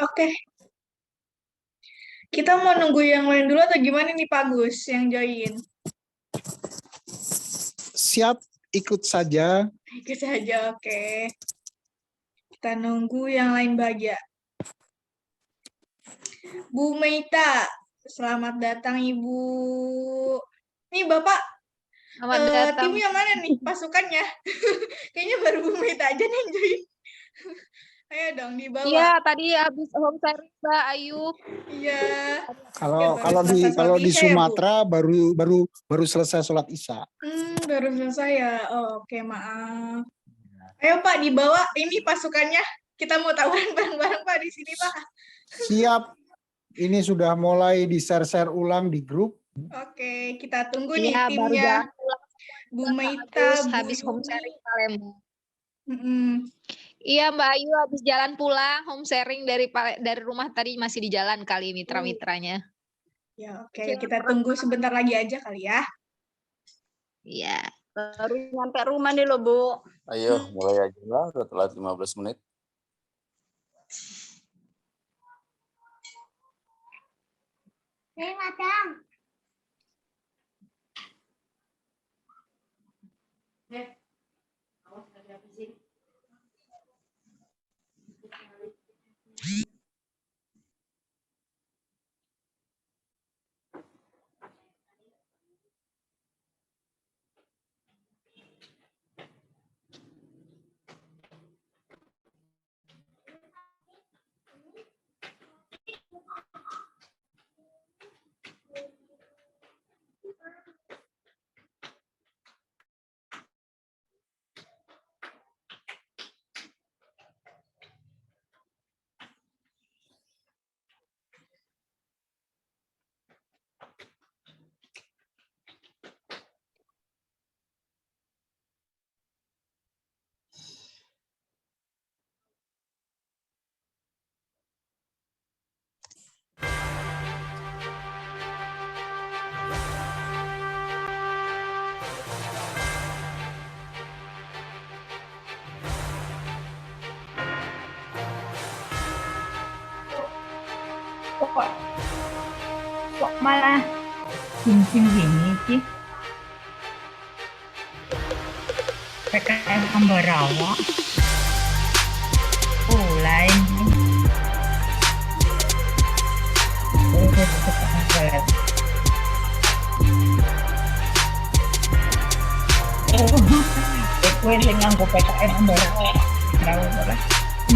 Oke, kita mau nunggu yang lain dulu atau gimana nih Pak Gus yang join? Siap, ikut saja. Ikut saja, oke. Kita nunggu yang lain bahagia. Bu Meita, selamat datang Ibu. Nih Bapak, Selamat datang. tim yang mana nih pasukannya? Kayaknya baru Bu Meita aja nih yang join. Ayo dong dibawa. Iya, tadi habis home service Mbak Ayu. Iya. Kalau di Sumatera baru selesai sholat Isya. Baru selesai ya. Oh, oke, maaf. Ayo Pak, dibawa ini pasukannya. Kita mau tawuran bareng-bareng Pak di sini Pak. Siap. Ini sudah mulai di-share ulang di grup. Oke, kita tunggu nih Iya, baru timnya. jalan pulang. Bu Meita, Bu habis home Yuni. sharing Palembang. Iya, Mbak Ayu habis jalan pulang, home sharing dari rumah tadi masih di jalan kali mitra-mitranya. Ya, oke. Kita tunggu sebentar lagi aja kali ya. Iya. Baru nyampe rumah nih loh, Bu. Ayo, mulai aja lah, udah telat 15 menit. Madam. Kok malah jim-jim gini sih? PKM Ambarawa. Lain. Kue sing nganggo PKM Ambarawa. Ora.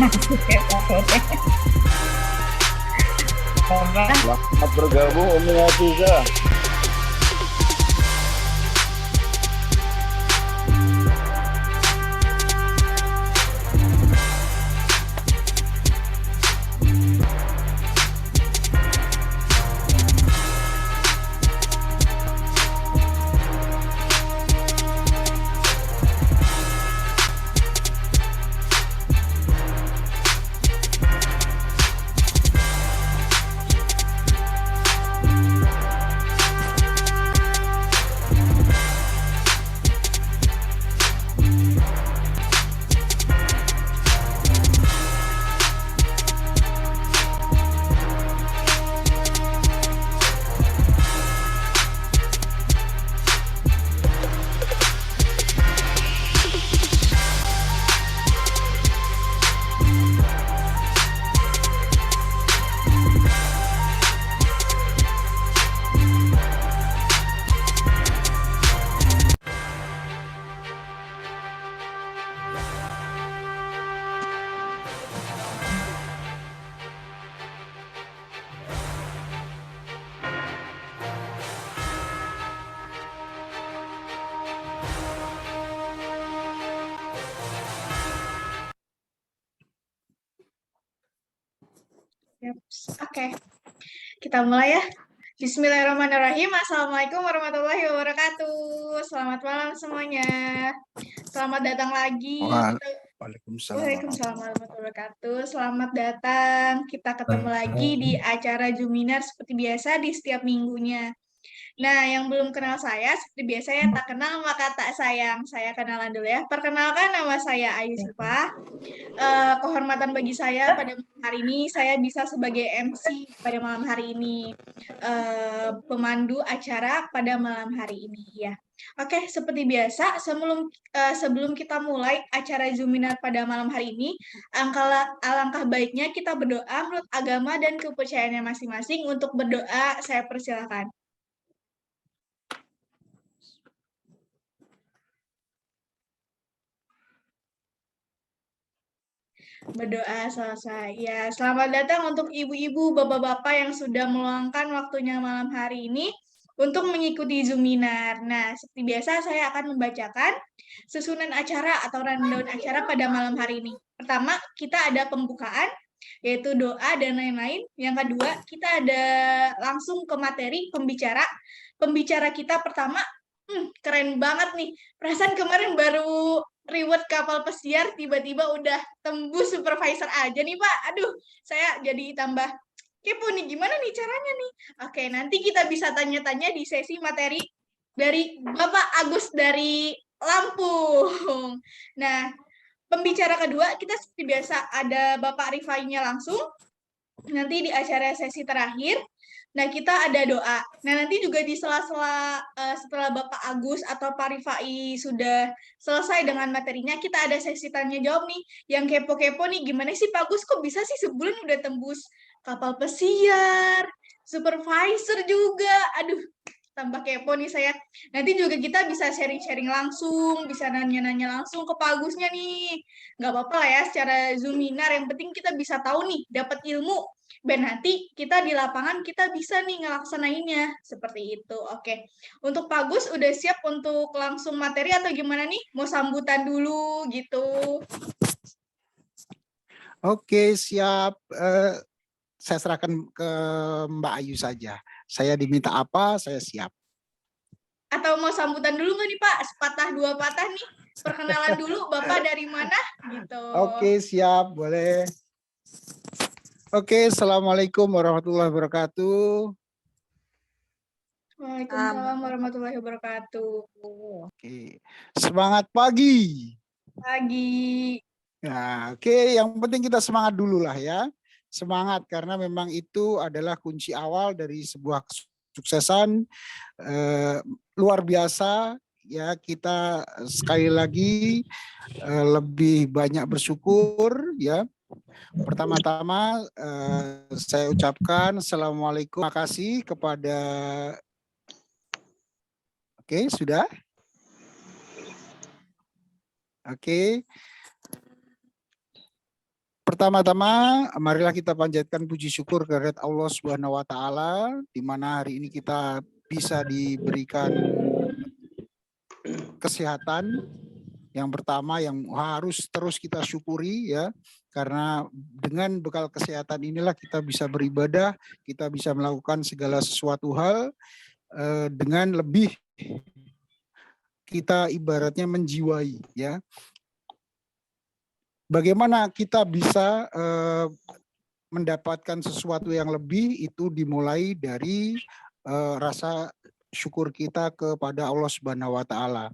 Masuk ke foto. Selamat bergabung Umi Hafiza. Oke, kita mulai ya. Bismillahirrahmanirrahim. Assalamualaikum warahmatullahi wabarakatuh. Selamat malam semuanya. Selamat datang lagi. Waalaikumsalam warahmatullahi wabarakatuh. Selamat datang. Kita ketemu lagi di acara Juminar seperti biasa di setiap minggunya. Nah, yang belum kenal saya, seperti biasa ya, tak kenal maka tak sayang. Saya kenalan dulu ya. Perkenalkan, nama saya Ayu Syifa. Kehormatan bagi saya pada malam hari ini, saya bisa sebagai MC pada malam hari ini. Pemandu acara pada malam hari ini, ya. Oke, seperti biasa, sebelum kita mulai acara Zoominar pada malam hari ini, alangkah baiknya kita berdoa menurut agama dan kepercayaannya masing-masing. Untuk berdoa, saya persilahkan. Berdoa selesai. Ya, selamat datang untuk ibu-ibu, bapak-bapak yang sudah meluangkan waktunya malam hari ini untuk mengikuti Zoominar. Nah, seperti biasa saya akan membacakan susunan acara atau rundown acara pada malam hari ini. Pertama, kita ada pembukaan, yaitu doa dan lain-lain. Yang kedua, kita ada langsung ke materi pembicara. Pembicara kita pertama, keren banget nih. Perasaan kemarin baru reward kapal pesiar, tiba-tiba udah tembus supervisor aja nih, Pak. Aduh, saya jadi tambah kepo nih, gimana nih caranya nih? Oke, nanti kita bisa tanya-tanya di sesi materi dari Bapak Agus dari Lampung. Nah, pembicara kedua, kita seperti biasa ada Bapak Rifainya langsung. Nanti di acara sesi terakhir, nah kita ada doa. Nah nanti juga di sela-sela setelah Bapak Agus atau Pak Rifai sudah selesai dengan materinya, kita ada sesi tanya jawab nih. Yang kepo-kepo nih, gimana sih Pak Agus kok bisa sih sebulan udah tembus kapal pesiar, supervisor juga. Aduh, tambah kepo nih saya. Nanti juga kita bisa sharing-sharing langsung, bisa nanya-nanya langsung ke Pak Agusnya nih. Nggak apa-apa lah ya secara Zoominar, yang penting kita bisa tahu nih, dapat ilmu. Dan nanti kita di lapangan kita bisa nih ngelaksanainnya. Seperti itu. Oke. Untuk Pak Agus udah siap untuk langsung materi atau gimana nih? Mau sambutan dulu gitu. Oke, siap. Saya serahkan ke Mbak Ayu saja. Saya diminta apa, saya siap. Atau mau sambutan dulu nggak nih Pak? Sepatah dua patah nih. Perkenalan dulu, Bapak dari mana? Gitu. Oke, siap. Boleh. Oke, Assalamualaikum warahmatullahi wabarakatuh. Waalaikumsalam warahmatullahi wabarakatuh. Oke, semangat pagi. Pagi. Nah, oke, yang penting kita semangat dulu lah ya. Semangat, karena memang itu adalah kunci awal dari sebuah kesuksesan luar biasa. Ya, kita sekali lagi lebih banyak bersyukur ya. Pertama-tama saya ucapkan assalamualaikum, terima kasih kepada. Oke, sudah. Oke. Pertama-tama, marilah kita panjatkan puji syukur kehadirat Allah Subhanahu wa taala, di mana hari ini kita bisa diberikan kesehatan. Yang pertama yang harus terus kita syukuri ya, karena dengan bekal kesehatan inilah kita bisa beribadah, kita bisa melakukan segala sesuatu hal dengan lebih, kita ibaratnya menjiwai ya. Bagaimana kita bisa mendapatkan sesuatu yang lebih, itu dimulai dari rasa syukur kita kepada Allah Subhanahu wa taala.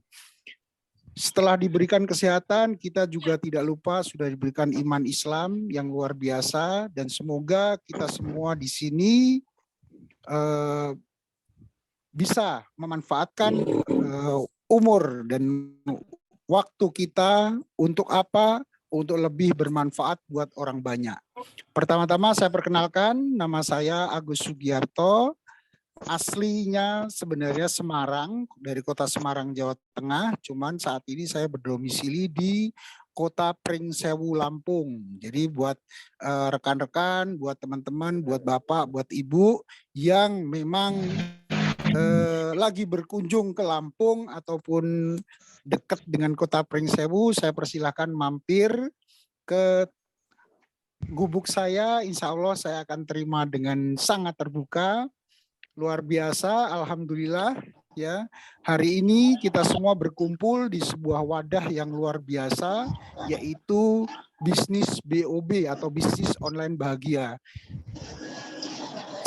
Setelah diberikan kesehatan, kita juga tidak lupa sudah diberikan iman Islam yang luar biasa, dan semoga kita semua di sini bisa memanfaatkan umur dan waktu kita untuk apa? Untuk lebih bermanfaat buat orang banyak. Pertama-tama saya perkenalkan, nama saya Agus Sugiarto. Aslinya sebenarnya Semarang, dari kota Semarang, Jawa Tengah. Cuman saat ini saya berdomisili di kota Pringsewu, Lampung. Jadi buat rekan-rekan, buat teman-teman, buat bapak, buat ibu yang memang lagi berkunjung ke Lampung ataupun dekat dengan kota Pringsewu, saya persilahkan mampir ke gubuk saya. Insya Allah saya akan terima dengan sangat terbuka. Luar biasa, alhamdulillah ya. Hari ini kita semua berkumpul di sebuah wadah yang luar biasa, yaitu bisnis BOB atau bisnis online bahagia.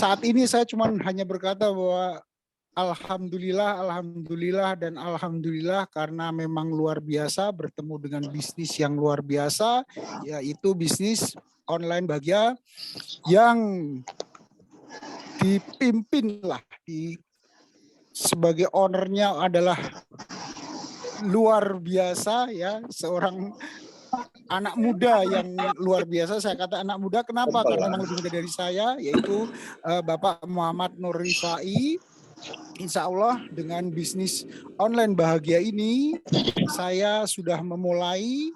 Saat ini saya cuma hanya berkata bahwa Alhamdulillah dan alhamdulillah karena memang luar biasa bertemu dengan bisnis yang luar biasa, yaitu bisnis online bahagia yang dipimpin sebagai ownernya adalah luar biasa ya, seorang anak muda yang luar biasa. Saya kata anak muda kenapa? Karena memang lebih muda dari saya, yaitu Bapak Muhammad Nur Rifai. Insya Allah dengan bisnis online bahagia ini saya sudah memulai.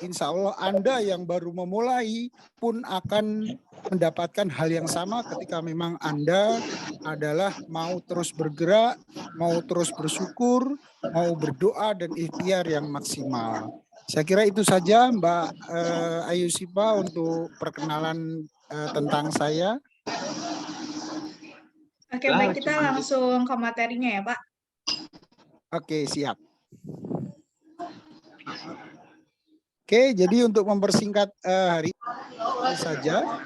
Insya Allah Anda yang baru memulai pun akan mendapatkan hal yang sama ketika memang Anda adalah mau terus bergerak, mau terus bersyukur, mau berdoa dan ikhtiar yang maksimal. Saya kira itu saja Mbak Ayu Sipa untuk perkenalan tentang saya. Oke, baik, kita langsung ke materinya ya, Pak. Oke, siap. Oke, jadi untuk mempersingkat hari ini saja.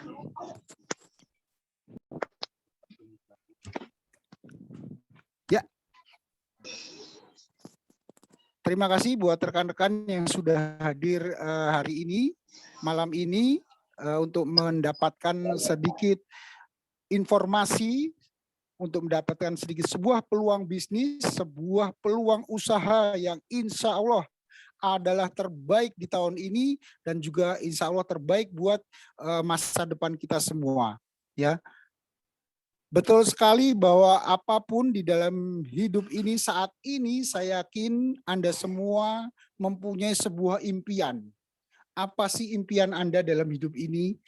Ya. Terima kasih buat rekan-rekan yang sudah hadir hari ini, malam ini, untuk mendapatkan sedikit informasi, untuk mendapatkan sedikit sebuah peluang bisnis, sebuah peluang usaha yang insya Allah adalah terbaik di tahun ini dan juga insya Allah terbaik buat masa depan kita semua. Ya, betul sekali bahwa apapun di dalam hidup ini saat ini, saya yakin Anda semua mempunyai sebuah impian. Apa sih impian Anda dalam hidup ini?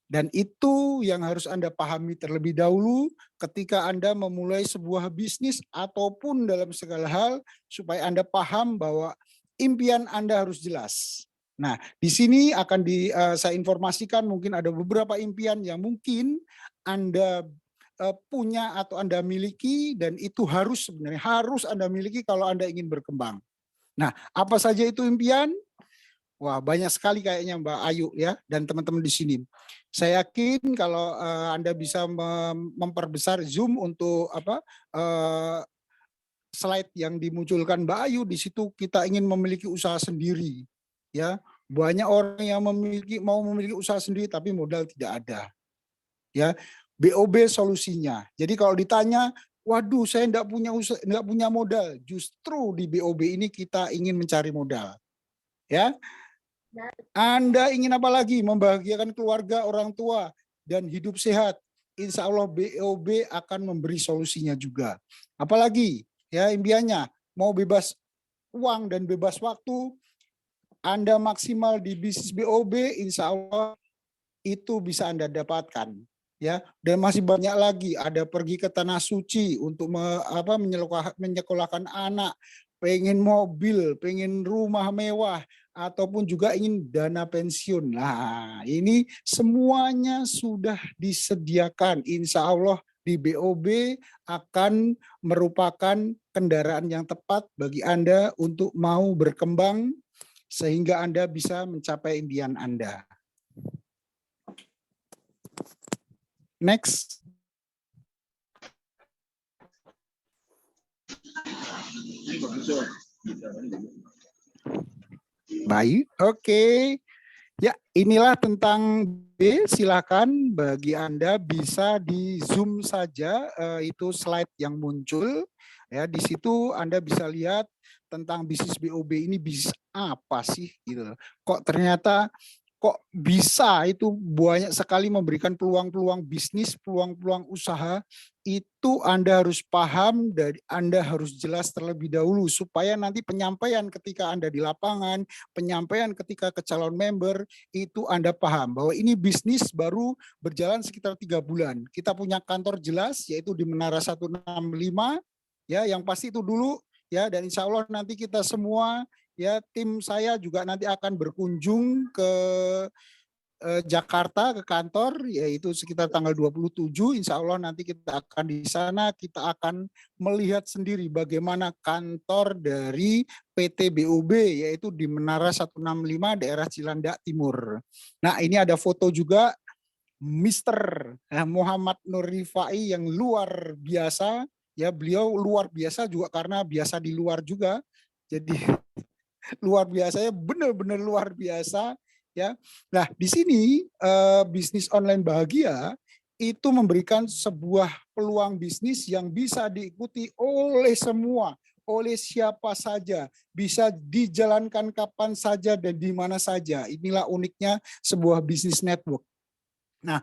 Dan itu yang harus Anda pahami terlebih dahulu ketika Anda memulai sebuah bisnis ataupun dalam segala hal, supaya Anda paham bahwa impian Anda harus jelas. Nah, di sini akan saya informasikan mungkin ada beberapa impian yang mungkin Anda punya atau Anda miliki, dan itu sebenarnya harus Anda miliki kalau Anda ingin berkembang. Nah, apa saja itu impian? Wah, banyak sekali kayaknya Mbak Ayu ya dan teman-teman di sini. Saya yakin kalau Anda bisa memperbesar zoom untuk slide yang dimunculkan Mbak Ayu, di situ kita ingin memiliki usaha sendiri. Ya, banyak orang yang mau memiliki usaha sendiri tapi modal tidak ada. Ya, BOB solusinya. Jadi kalau ditanya, waduh saya enggak punya modal, justru di BOB ini kita ingin mencari modal. Ya. Anda ingin apa lagi? Membahagiakan keluarga, orang tua, dan hidup sehat. Insya Allah BOB akan memberi solusinya juga. Apalagi ya impiannya, mau bebas uang dan bebas waktu, Anda maksimal di bisnis BOB, insya Allah itu bisa Anda dapatkan. Ya, dan masih banyak lagi, ada pergi ke tanah suci untuk menyekolahkan anak, pengen mobil, pengen rumah mewah, ataupun juga ingin dana pensiun. Nah, ini semuanya sudah disediakan. Insya Allah di BOB akan merupakan kendaraan yang tepat bagi Anda untuk mau berkembang sehingga Anda bisa mencapai impian Anda. Next. Baik, oke. Ya, inilah tentang B. Silakan bagi Anda bisa di zoom saja itu slide yang muncul. Ya, di situ Anda bisa lihat tentang bisnis BOB ini bisnis apa sih gitu. Kok ternyata bisa itu banyak sekali memberikan peluang-peluang bisnis, peluang-peluang usaha. Itu Anda harus paham dan Anda harus jelas terlebih dahulu supaya nanti penyampaian ketika Anda di lapangan, penyampaian ketika ke calon member, itu Anda paham bahwa ini bisnis baru berjalan sekitar 3 bulan. Kita punya kantor jelas yaitu di Menara 165 ya, yang pasti itu dulu ya, dan insya Allah nanti kita semua ya, tim saya juga nanti akan berkunjung ke Jakarta ke kantor, yaitu sekitar tanggal 27. Insya Allah nanti kita akan di sana, kita akan melihat sendiri bagaimana kantor dari PT BOB, yaitu di Menara 165 daerah Cilandak Timur. Nah, ini ada foto juga Mr. Muhammad Nur Rifai yang luar biasa. Ya, beliau luar biasa juga karena biasa di luar juga. Jadi luar biasanya benar-benar luar biasa ya. Nah, di sini bisnis online bahagia itu memberikan sebuah peluang bisnis yang bisa diikuti oleh semua, oleh siapa saja, bisa dijalankan kapan saja dan di mana saja. Inilah uniknya sebuah bisnis network. Nah,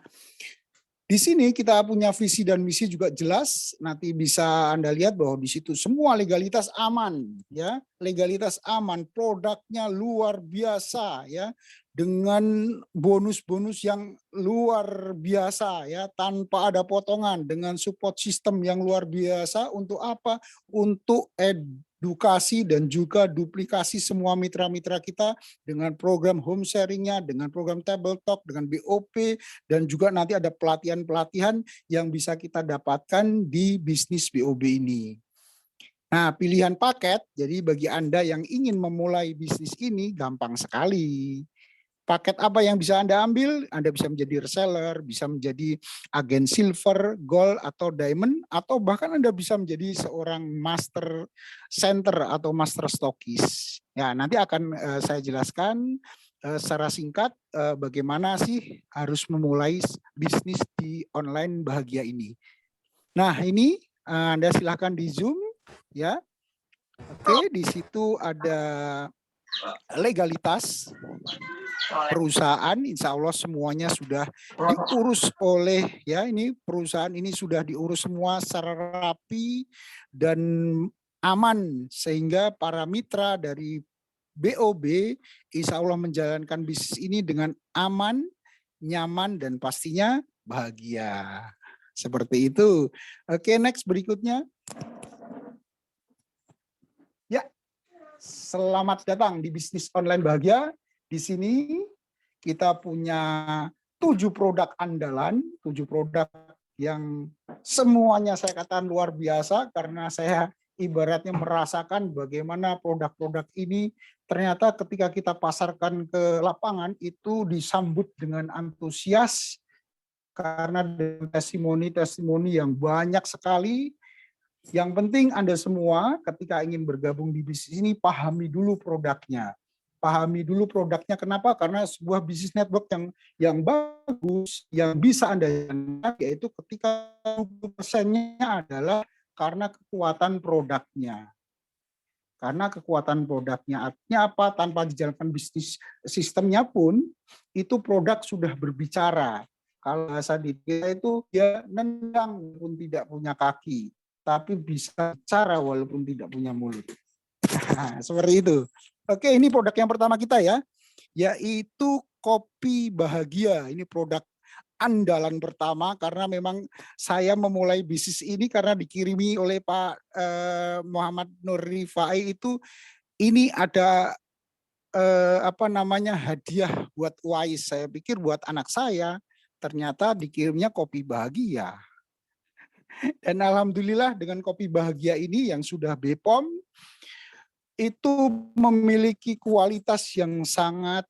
di sini kita punya visi dan misi juga jelas. Nanti bisa Anda lihat bahwa di situ semua legalitas aman, ya, legalitas aman, produknya luar biasa, ya, dengan bonus-bonus yang luar biasa, ya, tanpa ada potongan, dengan support system yang luar biasa. Untuk apa? Untuk edukasi dan juga duplikasi semua mitra-mitra kita dengan program home sharingnya, dengan program table talk, dengan BOP, dan juga nanti ada pelatihan-pelatihan yang bisa kita dapatkan di bisnis BOB ini. Nah, pilihan paket, jadi bagi Anda yang ingin memulai bisnis ini gampang sekali. Paket apa yang bisa Anda ambil? Anda bisa menjadi reseller, bisa menjadi agen silver, gold, atau diamond, atau bahkan Anda bisa menjadi seorang master center atau master stokis. Ya, nanti akan saya jelaskan secara singkat bagaimana sih harus memulai bisnis di online bahagia ini. Nah, ini Anda silakan di Zoom, ya. Oke, di situ ada legalitas perusahaan, insya Allah semuanya sudah diurus oleh, ya, ini perusahaan ini sudah diurus semua secara rapi dan aman, sehingga para mitra dari BOB insya Allah menjalankan bisnis ini dengan aman, nyaman, dan pastinya bahagia. Seperti itu. Oke, next berikutnya. Ya, selamat datang di bisnis online bahagia. Di sini kita punya 7 produk andalan, 7 produk yang semuanya saya katakan luar biasa karena saya ibaratnya merasakan bagaimana produk-produk ini ternyata ketika kita pasarkan ke lapangan itu disambut dengan antusias karena testimoni-testimoni yang banyak sekali. Yang penting Anda semua ketika ingin bergabung di bisnis ini pahami dulu produknya. Pahami dulu produknya. Kenapa? Karena sebuah bisnis network yang bagus, yang bisa Anda jalankan, yaitu ketika 20%-nya adalah karena kekuatan produknya. Karena kekuatan produknya. Artinya apa? Tanpa dijalankan bisnis sistemnya pun, itu produk sudah berbicara. Kalau bahasa di kita itu dia nendang walaupun tidak punya kaki, tapi bisa bicara walaupun tidak punya mulut. Seperti itu. Oke, ini produk yang pertama kita ya, yaitu kopi bahagia. Ini produk andalan pertama karena memang saya memulai bisnis ini karena dikirimi oleh Pak Muhammad Nur Rifai itu ini ada hadiah buat Wais. Saya pikir buat anak saya, ternyata dikirimnya kopi bahagia. Dan alhamdulillah dengan kopi bahagia ini yang sudah BPOM itu memiliki kualitas yang sangat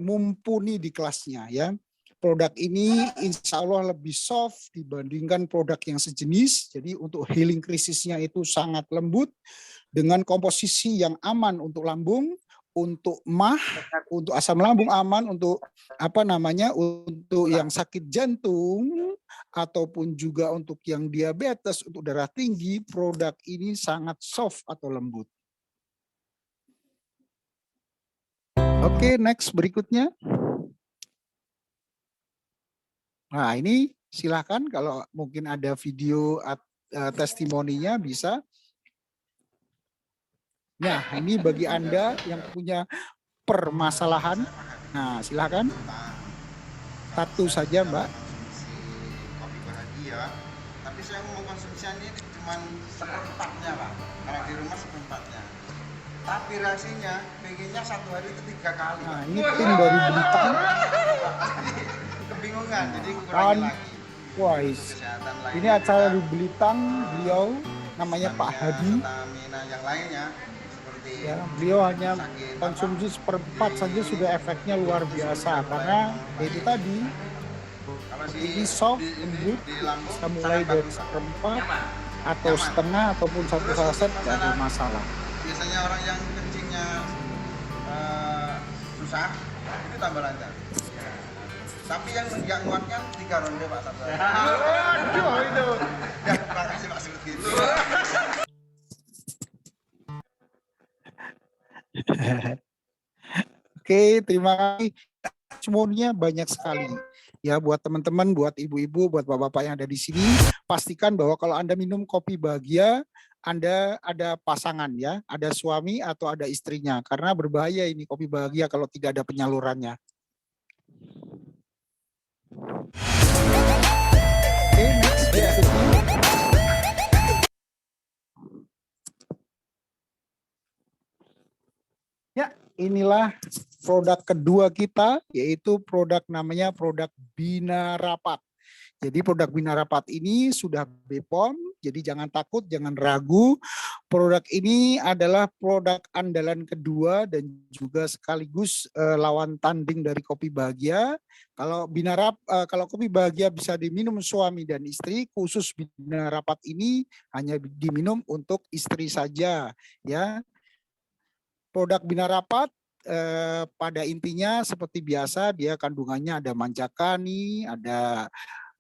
mumpuni di kelasnya ya. Produk ini insya Allah lebih soft dibandingkan produk yang sejenis. Jadi untuk healing krisisnya itu sangat lembut dengan komposisi yang aman untuk lambung, untuk untuk asam lambung aman, untuk untuk yang sakit jantung ataupun juga untuk yang diabetes, untuk darah tinggi, produk ini sangat soft atau lembut. Oke, next berikutnya. Nah, ini silakan kalau mungkin ada video testimoninya bisa. Nah, ini bagi Anda yang punya permasalahan. Nah, silakan. Satu saja, Mbak. Kopi bahagia, tapi saya mau konsumsinya ini cuma seperempatnya, Pak. Kalau di rumah seperempatnya. Tapi rasanya pengennya 1 hari itu 3 kali. Nah, ini tim dari Blitar. Kebingungan, jadi kurangi lagi. Wah, ini acara di Belitang, beliau namanya Pak Hadi. Stamina yang lainnya seperti ya, beliau hanya konsumsi seperempat saja sudah efeknya luar biasa karena itu tadi Kalau Ini soft, lembut, di lampu bisa mulai dari seperempat atau setengah ataupun satu saset, tidak ada masalah. Biasanya orang yang kencingnya susah itu tambah lancar. Tapi yang nggak nguatkan 3 ronde Pak Sabda. Aduh itu. Ya, makasih Pak Sud gitu. Oke, terima kasih. Semuanya banyak sekali. Ya, buat teman-teman, buat ibu-ibu, buat bapak-bapak yang ada di sini, pastikan bahwa kalau Anda minum kopi bahagia, Anda ada pasangan ya, ada suami atau ada istrinya. Karena berbahaya ini kopi bahagia kalau tidak ada penyalurannya. Oke, next. Ya, inilah produk kedua kita, yaitu produk namanya produk Bina Rapat. Jadi produk Bina Rapat ini sudah BPOM, jadi jangan takut, jangan ragu. Produk ini adalah produk andalan kedua dan juga sekaligus lawan tanding dari Kopi Bahagia. Kalau kalau Kopi Bahagia bisa diminum suami dan istri, khusus Bina Rapat ini hanya diminum untuk istri saja, ya. Produk Bina Rapat pada intinya seperti biasa, dia kandungannya ada manjakani, ada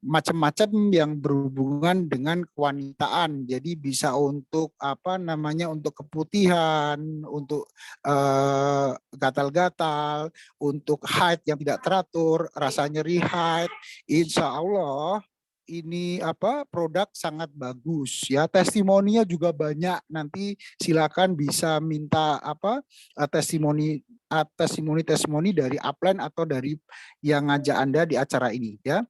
macam-macam yang berhubungan dengan kewanitaan. Jadi bisa untuk untuk keputihan, untuk gatal-gatal, untuk haid yang tidak teratur, rasa nyeri haid. Insya Allah ini produk sangat bagus ya. Testimoninya juga banyak. Nanti silakan bisa minta testimoni dari upline atau dari yang ngajak Anda di acara ini ya.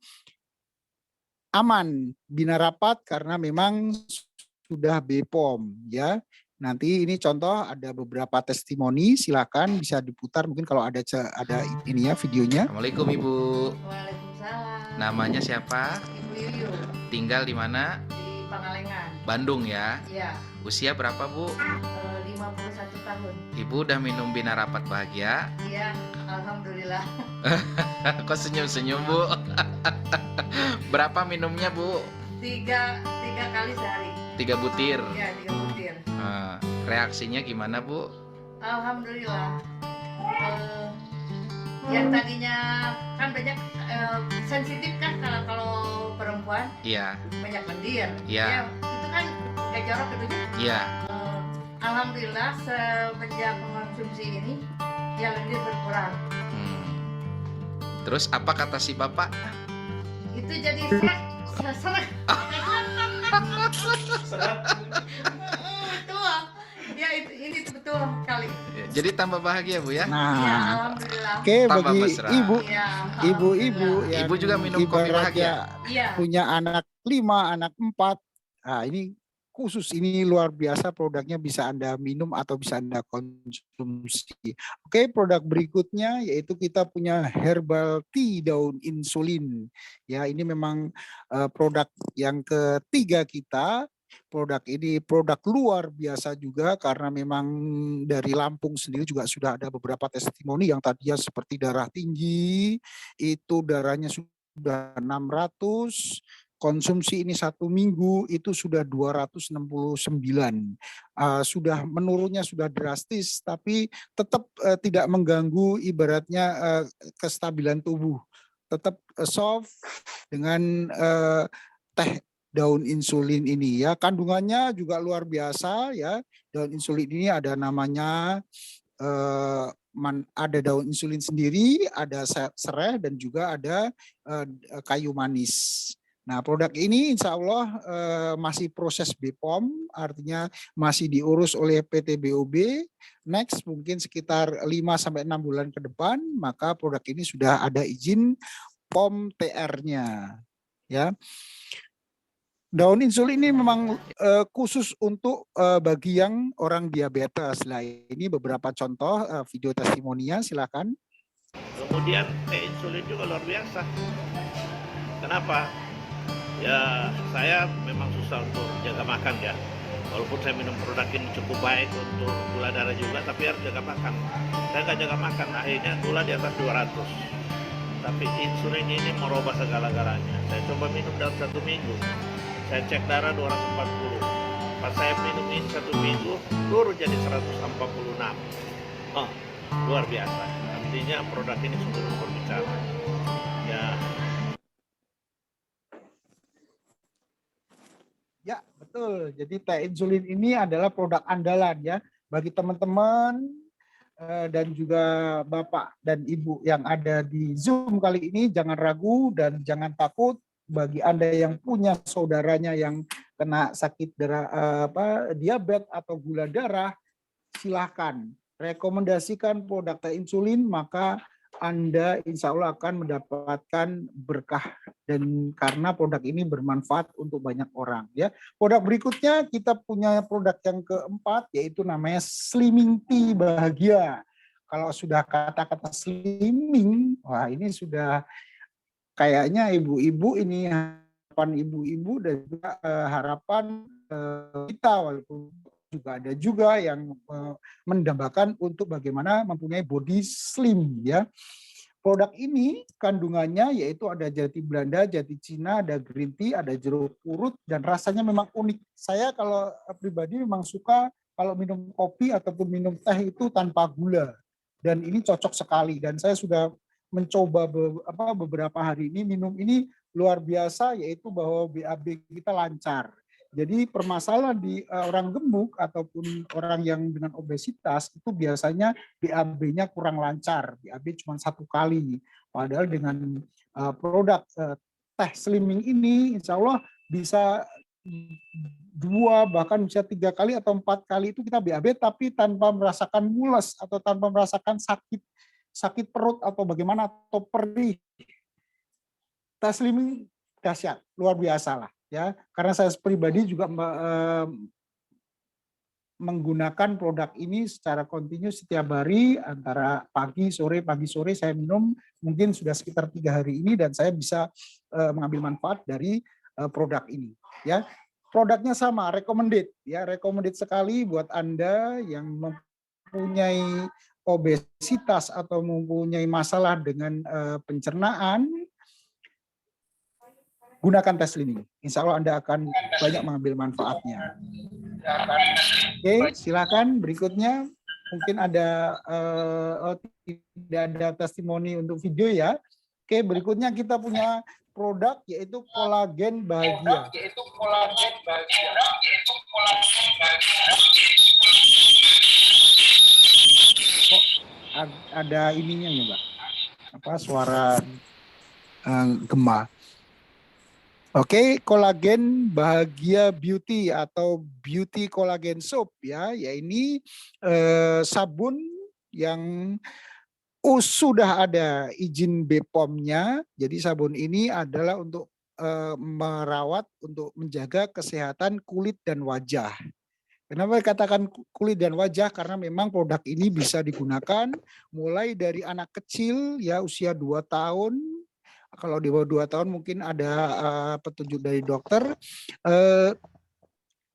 Aman Bina Rapat karena memang sudah BPOM ya. Nanti ini contoh ada beberapa testimoni, silakan bisa diputar mungkin kalau ada ini ya videonya. Assalamualaikum Ibu. Waalaikumsalam. Namanya siapa? Ibu Yuyu Tinggal di mana? di Pangalengan. Bandung ya. Iya, Usia berapa Bu? 51 tahun. Ibu udah minum Bina Rapat Bahagia? Iya, alhamdulillah. Kok senyum-senyum Bu? Berapa minumnya Bu? 3 kali sehari. 3 butir. Iya, 3 butir. Reaksinya gimana Bu? Alhamdulillah. Yang tadinya kan banyak sensitif kan kalau perempuan Iya. banyak lendir. Iya. Ya, itu kan gak jorok hidupnya. Iya. Alhamdulillah semenjak mengonsumsi ini ya lendir berkurang. Terus apa kata si Bapak? Itu jadi serak. Betul. Ya ini betul kali. Jadi tambah bahagia Bu ya? Ya, Nah, alhamdulillah. oke Tambah bagi mesra. Ya, ibu-ibu yang Ibu juga minum kopi ibaratnya bahagia? Iya. punya anak 5, anak 4. Nah, ini khusus, ini luar biasa produknya, bisa Anda minum atau bisa Anda konsumsi. Oke, produk berikutnya yaitu kita punya herbal tea daun insulin. Ya, ini memang produk yang ketiga kita. Produk ini produk luar biasa juga karena memang dari Lampung sendiri juga sudah ada beberapa testimoni yang tadinya seperti darah tinggi, itu darahnya sudah 600, konsumsi ini 1 minggu itu sudah 269. Sudah menurunnya sudah drastis, tapi tetap tidak mengganggu ibaratnya kestabilan tubuh. Tetap soft dengan teh daun insulin ini ya. Kandungannya juga luar biasa ya. Daun insulin ini ada namanya ada daun insulin sendiri, ada sereh dan juga ada kayu manis. Nah, produk ini insya Allah masih proses BPOM, artinya masih diurus oleh PT BOB. Next mungkin sekitar 5-6 bulan ke depan, maka produk ini sudah ada izin POM TR-nya. Ya. Daun insulin ini memang khusus untuk bagi yang orang diabetes. Nah, ini beberapa contoh video testimoninya, silakan. Kemudian insulin juga luar biasa. Kenapa? Ya, saya memang susah untuk jaga makan ya. Walaupun saya minum produk ini cukup baik untuk gula darah juga, tapi harus jaga makan. Saya nggak jaga makan, akhirnya gula di atas 200. Tapi insulin ini merubah segala-galanya. Saya coba minum dalam 1 minggu. Saya cek darah 240. Pas saya minum ini 1 minggu, turun jadi 146. Oh, luar biasa. Artinya produk ini sungguh berbicara. Ya. Ya, betul. Jadi teh insulin ini adalah produk andalan ya bagi teman-teman dan juga Bapak dan Ibu yang ada di Zoom kali ini. Jangan ragu dan jangan takut. Bagi Anda yang punya saudaranya yang kena sakit diabetes atau gula darah, silahkan rekomendasikan produk teh insulin, maka Anda insya Allah akan mendapatkan berkah dan karena produk ini bermanfaat untuk banyak orang ya. Produk berikutnya kita punya produk yang keempat yaitu namanya Slimming Tea Bahagia. Kalau sudah kata-kata slimming, wah ini sudah kayaknya ibu-ibu ini harapan ibu-ibu dan juga harapan kita, walaupun juga ada juga yang mendambakan untuk bagaimana mempunyai body slim ya. Produk ini kandungannya yaitu ada jati Belanda, jati Cina, ada green tea, ada jeruk purut dan rasanya memang unik. Saya kalau pribadi memang suka kalau minum kopi ataupun minum teh itu tanpa gula. Dan ini cocok sekali dan saya sudah mencoba beberapa hari ini minum ini luar biasa, yaitu bahwa BAB kita lancar. Jadi permasalahan di orang gemuk ataupun orang yang dengan obesitas itu biasanya BAB-nya kurang lancar, BAB cuma 1 kali. Padahal dengan produk teh slimming ini insya Allah bisa 2 bahkan bisa 3 kali atau 4 kali itu kita BAB tapi tanpa merasakan mules atau tanpa merasakan sakit perut atau bagaimana atau perih. Teh slimming dahsyat, luar biasa lah ya. Karena saya pribadi juga menggunakan produk ini secara kontinu setiap hari antara pagi sore saya minum mungkin sudah sekitar 3 hari ini dan saya bisa mengambil manfaat dari produk ini ya. Produknya sama, recommended ya, recommended sekali buat Anda yang mempunyai obesitas atau mempunyai masalah dengan pencernaan. Gunakan teh slimming. Insya Allah Anda akan banyak mengambil manfaatnya. Oke, silakan berikutnya. Mungkin ada tidak ada testimoni untuk video ya. Oke, berikutnya kita punya produk yaitu kolagen bahagia. Oh, ada ininya ya, Mbak. Apa suara gema. Oke, kolagen bahagia beauty atau beauty collagen soap ya, ini sabun yang sudah ada izin BPOM-nya. Jadi sabun ini adalah untuk merawat, untuk menjaga kesehatan kulit dan wajah. Kenapa katakan kulit dan wajah? Karena memang produk ini bisa digunakan mulai dari anak kecil ya usia 2 tahun. Kalau di bawah 2 tahun mungkin ada petunjuk dari dokter.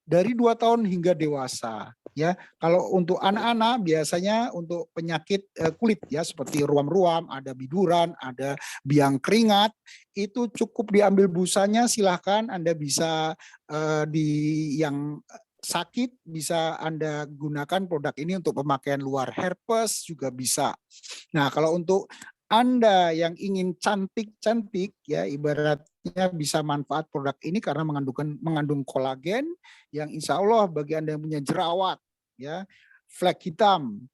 Dari 2 tahun hingga dewasa ya. Kalau untuk anak-anak biasanya untuk penyakit kulit ya seperti ruam-ruam, ada biduran, ada biang keringat, itu cukup diambil busanya, silahkan Anda bisa yang sakit bisa Anda gunakan produk ini untuk pemakaian luar, herpes juga bisa. Nah, kalau untuk Anda yang ingin cantik-cantik ya ibaratnya bisa manfaat produk ini karena mengandung kolagen yang insya Allah bagi Anda yang punya jerawat ya, flek hitam,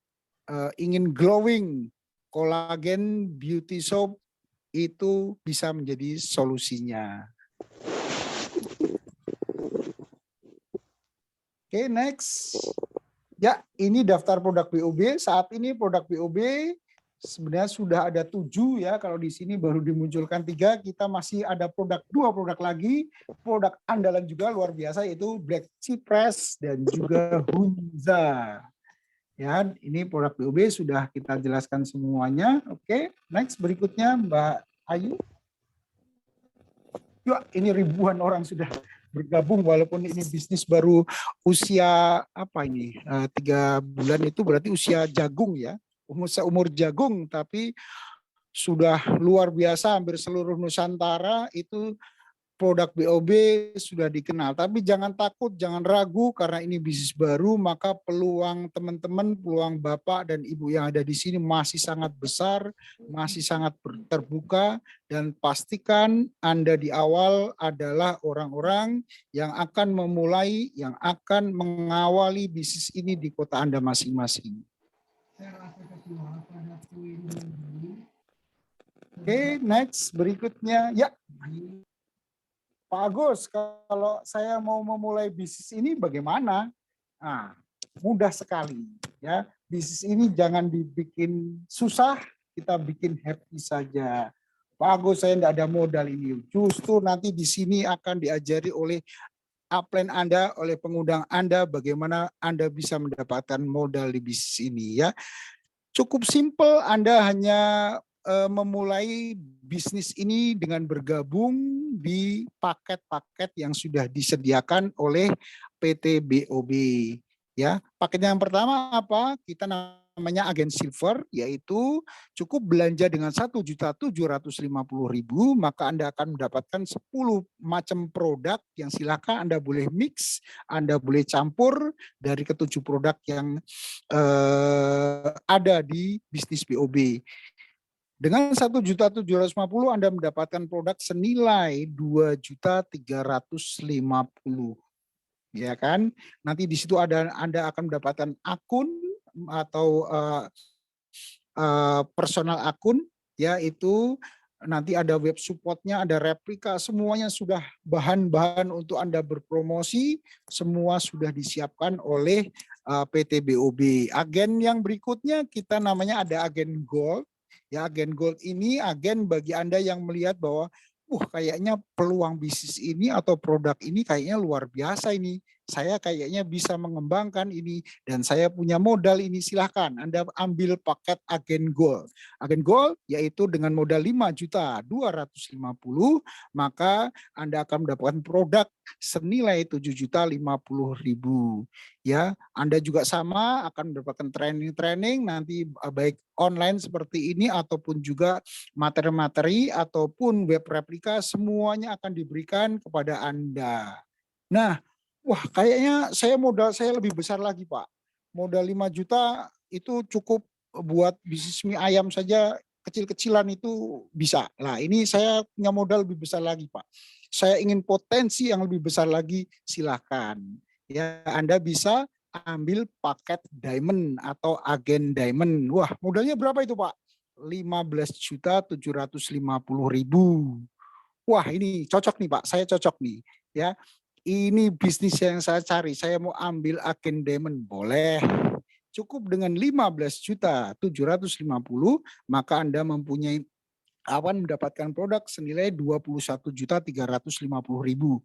ingin glowing, kolagen beauty soap itu bisa menjadi solusinya. Oke, next. Ya, ini daftar produk BOB. Saat ini produk BOB sebenarnya sudah ada 7 ya, kalau di sini baru dimunculkan 3, kita masih ada 2 produk lagi, produk andalan juga luar biasa yaitu Black Cypress dan juga Hunza. Ya, ini produk BOB sudah kita jelaskan semuanya. Oke, next berikutnya Mbak Ayu. Ya, ini ribuan orang sudah bergabung walaupun ini bisnis baru usia 3 bulan itu berarti usia jagung ya. Umur jagung, tapi sudah luar biasa, hampir seluruh Nusantara itu produk BOB sudah dikenal. Tapi jangan takut, jangan ragu karena ini bisnis baru, maka peluang teman-teman, peluang Bapak dan Ibu yang ada di sini masih sangat besar, masih sangat terbuka, dan pastikan Anda di awal adalah orang-orang yang akan memulai, yang akan mengawali bisnis ini di kota Anda masing-masing. Oke, next berikutnya. Ya. Pak Agus, kalau saya mau memulai bisnis ini bagaimana? Nah, mudah sekali ya. Bisnis ini jangan dibikin susah, kita bikin happy saja. Pak Agus, saya tidak ada modal ini. Justru nanti di sini akan diajari oleh upline Anda, oleh pengundang Anda, bagaimana Anda bisa mendapatkan modal di bisnis ini ya. Cukup simple, Anda hanya memulai bisnis ini dengan bergabung di paket-paket yang sudah disediakan oleh PT BOB. Ya, paket yang pertama apa? Kita namanya agen silver, yaitu cukup belanja dengan 1.750.000, maka Anda akan mendapatkan 10 macam produk yang silakan Anda boleh mix, Anda boleh campur dari ke-7 produk yang ada di bisnis BOB. Dengan 1.750.000 Anda mendapatkan produk senilai 2.350.000, ya kan? Nanti di situ Anda akan mendapatkan akun atau personal akun, yaitu nanti ada web supportnya, ada replika, semuanya sudah bahan-bahan untuk Anda berpromosi, semua sudah disiapkan oleh PT BOB. Agen yang berikutnya kita namanya ada agen gold. Ya, agen gold ini agen bagi Anda yang melihat bahwa kayaknya peluang bisnis ini atau produk ini kayaknya luar biasa ini. Saya kayaknya bisa mengembangkan ini dan saya punya modal ini, silahkan Anda ambil paket agen gold. Agen gold yaitu dengan modal 5.250.000 maka Anda akan mendapatkan produk senilai 7.050.000. Ya, Anda juga sama akan mendapatkan training-training nanti baik online seperti ini ataupun juga materi-materi ataupun web replika, semuanya akan diberikan kepada Anda. Nah, kayaknya modal saya lebih besar lagi, Pak. Modal 5 juta itu cukup buat bisnis mie ayam saja, kecil-kecilan itu bisa. Nah, ini saya punya modal lebih besar lagi, Pak. Saya ingin potensi yang lebih besar lagi, silakan. Ya, Anda bisa ambil paket diamond atau agen diamond. Wah, modalnya berapa itu, Pak? 15.750.000. Wah, ini cocok nih, Pak. Saya cocok nih, ya. Ini bisnis yang saya cari. Saya mau ambil agen diamond, boleh. Cukup dengan 15.750.000, maka Anda mempunyai akan mendapatkan produk senilai 21.350.000.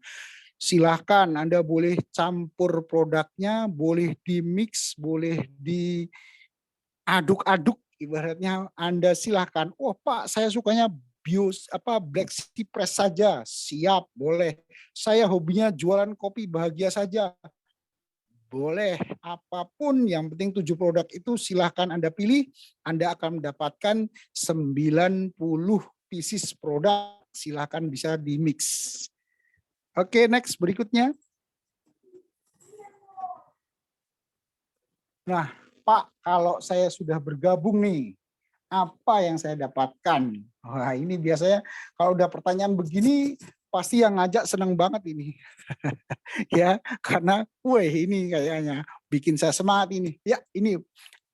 Silahkan Anda boleh campur produknya, boleh di-mix, boleh diaduk-aduk, ibaratnya Anda silahkan. Pak, saya sukanya Black Cypress saja, siap, boleh. Saya hobinya jualan kopi bahagia saja, boleh. Apapun, yang penting 7 produk itu silahkan Anda pilih. Anda akan mendapatkan 90 pieces produk, silahkan bisa di-mix. Oke, next berikutnya. Nah, Pak, kalau saya sudah bergabung nih, apa yang saya dapatkan? Wah, ini biasanya kalau udah pertanyaan begini, pasti yang ngajak seneng banget ini. Ya, karena ini kayaknya bikin saya semangat ini. Ya, ini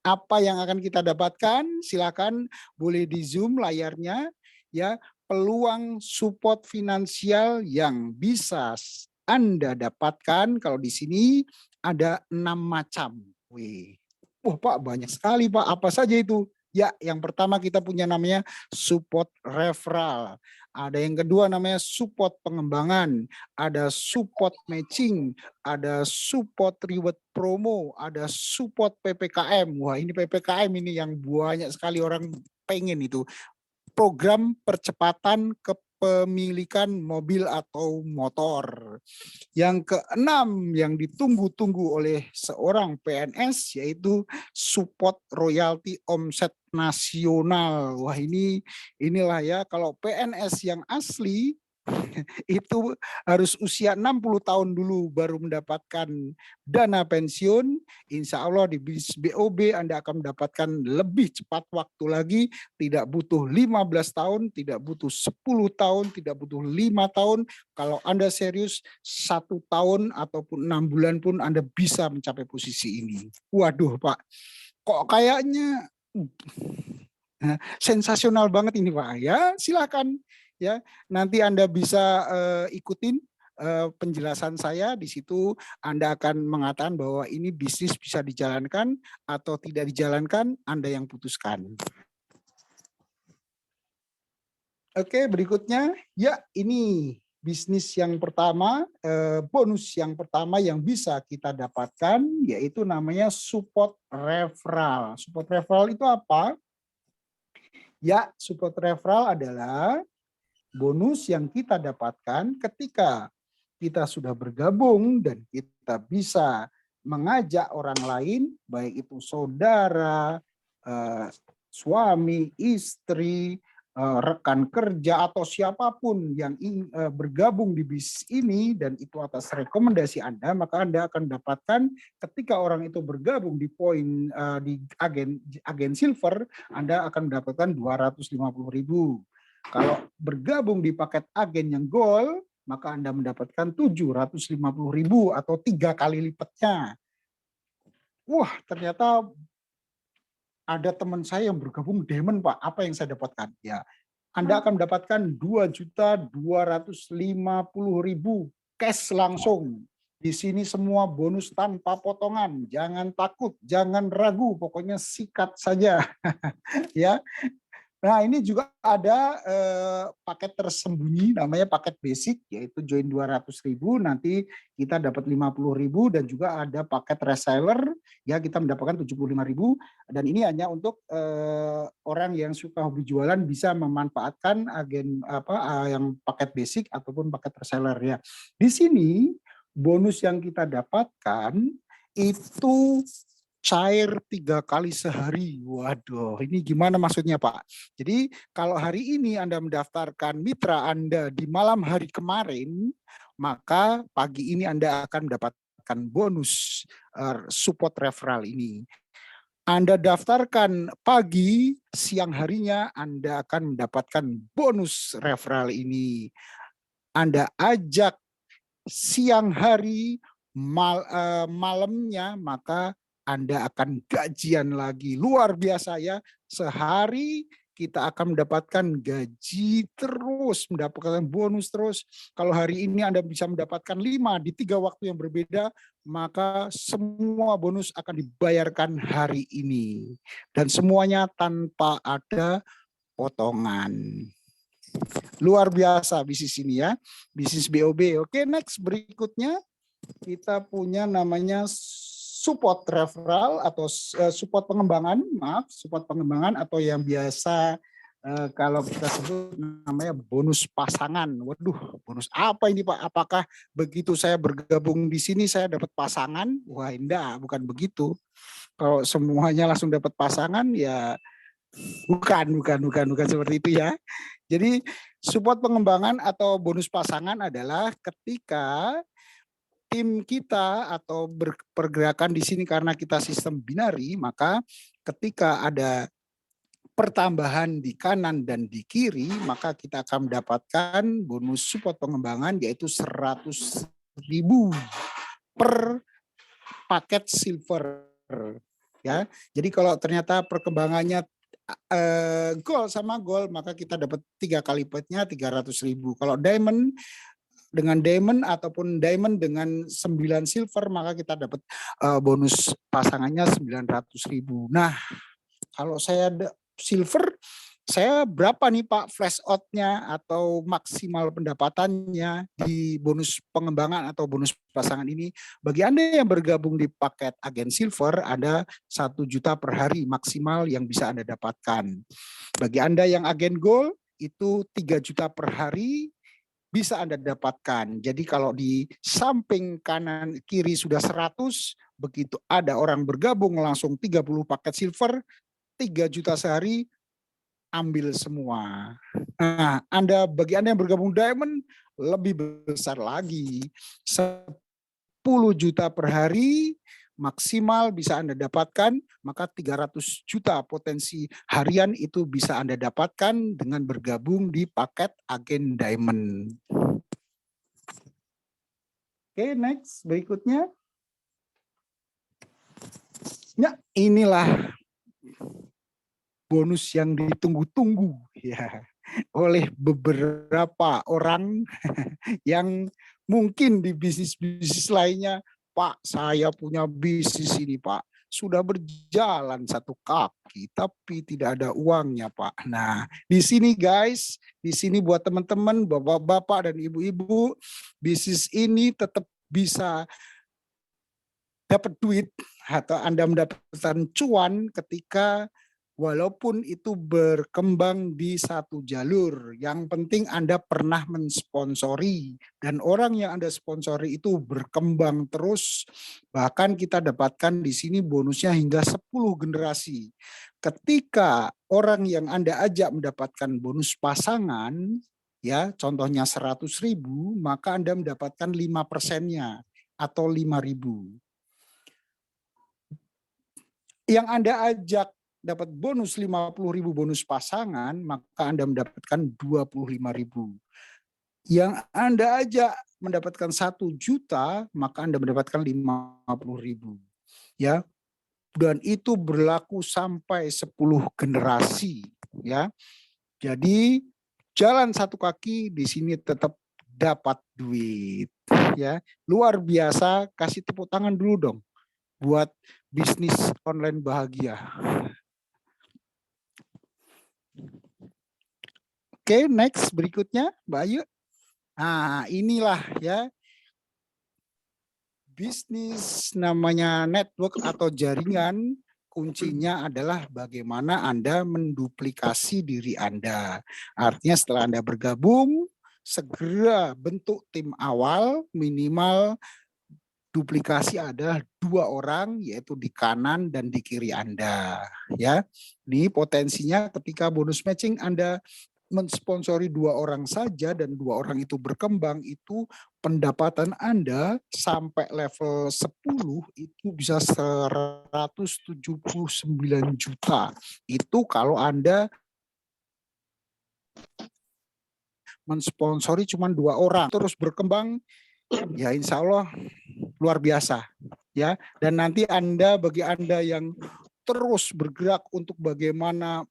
apa yang akan kita dapatkan? Silakan boleh di zoom layarnya, ya. Peluang support finansial yang bisa Anda dapatkan kalau di sini ada 6 macam. Pak, banyak sekali, Pak. Apa saja itu? Ya, yang pertama kita punya namanya support referral. Ada yang kedua namanya support pengembangan, ada support matching, ada support reward promo, ada support PPKM. Wah, ini PPKM ini yang banyak sekali orang pengen itu. Program percepatan kepemilikan mobil atau motor. Yang keenam yang ditunggu-tunggu oleh seorang PNS yaitu support royalti omset nasional. Wah, inilah ya, kalau PNS yang asli itu harus usia 60 tahun dulu baru mendapatkan dana pensiun. Insya Allah di BOB Anda akan mendapatkan lebih cepat waktu lagi, tidak butuh 15 tahun, tidak butuh 10 tahun, tidak butuh 5 tahun. Kalau Anda serius 1 tahun ataupun 6 bulan pun Anda bisa mencapai posisi ini. Waduh Pak, kok kayaknya sensasional banget ini Pak. Ya silakan. Ya, nanti Anda bisa ikutin penjelasan saya di situ. Anda akan mengatakan bahwa ini bisnis bisa dijalankan atau tidak dijalankan, Anda yang putuskan. Oke, berikutnya ya ini bisnis yang pertama, bonus yang pertama yang bisa kita dapatkan yaitu namanya support referral. Support referral itu apa? Ya, support referral adalah bonus yang kita dapatkan ketika kita sudah bergabung dan kita bisa mengajak orang lain, baik itu saudara, suami, istri, rekan kerja, atau siapapun yang ingin bergabung di bisnis ini dan itu atas rekomendasi Anda, maka Anda akan dapatkan ketika orang itu bergabung di poin di agen silver, Anda akan mendapatkan 250.000. Kalau bergabung di paket agen yang gold, maka Anda mendapatkan 750.000 atau 3 kali lipatnya. Wah, ternyata ada teman saya yang bergabung diamond, Pak. Apa yang saya dapatkan? Ya, Anda akan mendapatkan 2.250.000 cash langsung. Di sini semua bonus tanpa potongan. Jangan takut, jangan ragu, pokoknya sikat saja. Ya. Nah, ini juga ada paket tersembunyi namanya paket basic, yaitu join 200.000, nanti kita dapat 50.000, dan juga ada paket reseller, ya kita mendapatkan 75.000, dan ini hanya untuk orang yang suka hobi jualan bisa memanfaatkan agen yang paket basic ataupun paket reseller ya. Di sini bonus yang kita dapatkan itu cair 3 kali sehari. Waduh, ini gimana maksudnya Pak? Jadi kalau hari ini Anda mendaftarkan mitra Anda di malam hari kemarin, maka pagi ini Anda akan mendapatkan bonus support referral ini. Anda daftarkan pagi, siang harinya Anda akan mendapatkan bonus referral ini. Anda ajak siang hari, malamnya, maka Anda akan gajian lagi. Luar biasa ya, sehari kita akan mendapatkan gaji terus, mendapatkan bonus terus. Kalau hari ini Anda bisa mendapatkan 5 di 3 waktu yang berbeda, maka semua bonus akan dibayarkan hari ini. Dan semuanya tanpa ada potongan. Luar biasa bisnis ini ya, bisnis BOB. Oke, next berikutnya kita punya namanya support referral atau support pengembangan, support pengembangan atau yang biasa kalau kita sebut namanya bonus pasangan. Waduh, bonus apa ini Pak? Apakah begitu saya bergabung di sini saya dapat pasangan? Wah, enggak, bukan begitu. Kalau semuanya langsung dapat pasangan ya bukan seperti itu ya. Jadi support pengembangan atau bonus pasangan adalah ketika tim kita atau pergerakan di sini karena kita sistem binari, maka ketika ada pertambahan di kanan dan di kiri, maka kita akan mendapatkan bonus support pengembangan yaitu 100.000 per paket silver. Ya, jadi kalau ternyata perkembangannya gold sama gold, maka kita dapat 3 kali lipatnya 300.000. Kalau diamond dengan diamond ataupun diamond dengan 9 silver, maka kita dapat bonus pasangannya 900.000. Nah, kalau saya silver, saya berapa nih Pak flash out-nya atau maksimal pendapatannya di bonus pengembangan atau bonus pasangan ini? Bagi Anda yang bergabung di paket agen silver, ada 1 juta per hari maksimal yang bisa Anda dapatkan. Bagi Anda yang agen gold, itu 3 juta per hari bisa Anda dapatkan. Jadi kalau di samping kanan kiri sudah 100, begitu ada orang bergabung langsung 30 paket silver, 3 juta sehari, ambil semua. Nah, bagi Anda yang bergabung diamond, lebih besar lagi. 10 juta per hari, maksimal bisa Anda dapatkan, maka 300 juta potensi harian itu bisa Anda dapatkan dengan bergabung di paket agen diamond. Oke, next, berikutnya. Nah, inilah bonus yang ditunggu-tunggu ya oleh beberapa orang yang mungkin di bisnis-bisnis lainnya. Pak, saya punya bisnis ini, Pak. Sudah berjalan 1 kaki, tapi tidak ada uangnya, Pak. Nah, di sini guys, di sini buat teman-teman, bapak-bapak dan ibu-ibu, bisnis ini tetap bisa dapat duit atau Anda mendapatkan cuan ketika walaupun itu berkembang di satu jalur. Yang penting Anda pernah mensponsori dan orang yang Anda sponsori itu berkembang terus. Bahkan kita dapatkan di sini bonusnya hingga 10 generasi. Ketika orang yang Anda ajak mendapatkan bonus pasangan, ya contohnya 100.000, maka Anda mendapatkan 5%-nya atau 5.000. Yang Anda ajak dapat bonus 50.000 bonus pasangan, maka Anda mendapatkan 25.000. Yang Anda ajak mendapatkan 1 juta, maka Anda mendapatkan 50.000. Ya. Dan itu berlaku sampai 10 generasi, ya. Jadi jalan 1 kaki di sini tetap dapat duit, ya. Luar biasa, kasih tepuk tangan dulu dong buat bisnis online bahagia. Oke, next berikutnya Mbak Ayu. Nah, inilah ya bisnis namanya network atau jaringan. Kuncinya adalah bagaimana Anda menduplikasi diri Anda. Artinya setelah Anda bergabung, segera bentuk tim awal, minimal duplikasi adalah 2 orang, yaitu di kanan dan di kiri Anda. Ya, ini potensinya ketika bonus matching Anda mensponsori 2 orang saja dan 2 orang itu berkembang, itu pendapatan Anda sampai level 10 itu bisa 179 juta. Itu kalau Anda mensponsori cuma 2 orang terus berkembang, ya insya Allah luar biasa, ya. Dan nanti bagi Anda yang terus bergerak untuk bagaimana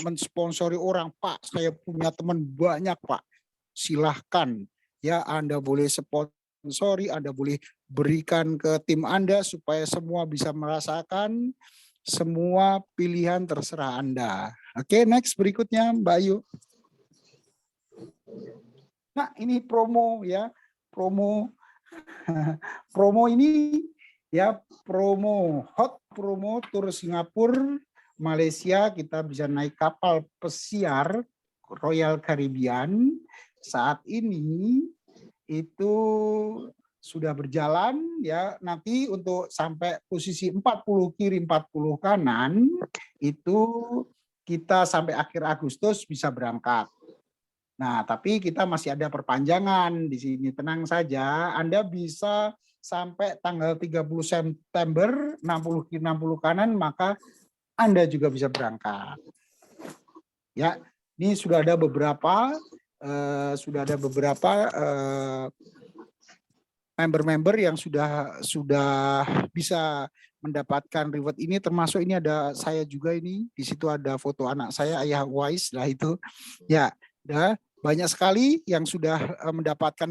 mensponsori orang, Pak, saya punya teman banyak, Pak, silahkan, ya. Anda boleh sponsori, Anda boleh berikan ke tim Anda supaya semua bisa merasakan, semua pilihan terserah Anda. Oke, next berikutnya Mbak Ayu. Nah, ini promo, ya. Promo ini ya promo hot promo tur Singapura, Malaysia, kita bisa naik kapal pesiar Royal Caribbean. Saat ini itu sudah berjalan ya, nanti untuk sampai posisi 40 kiri 40 kanan itu kita sampai akhir Agustus bisa berangkat. Nah, tapi kita masih ada perpanjangan di sini. Tenang saja, Anda bisa sampai tanggal 30 September 60 kiri 60 kanan, maka Anda juga bisa berangkat. Ya, ini sudah ada beberapa member-member yang sudah bisa mendapatkan reward ini, termasuk ini ada saya juga ini. Di situ ada foto anak saya, Ayah Wais lah itu. Ya, banyak sekali yang sudah mendapatkan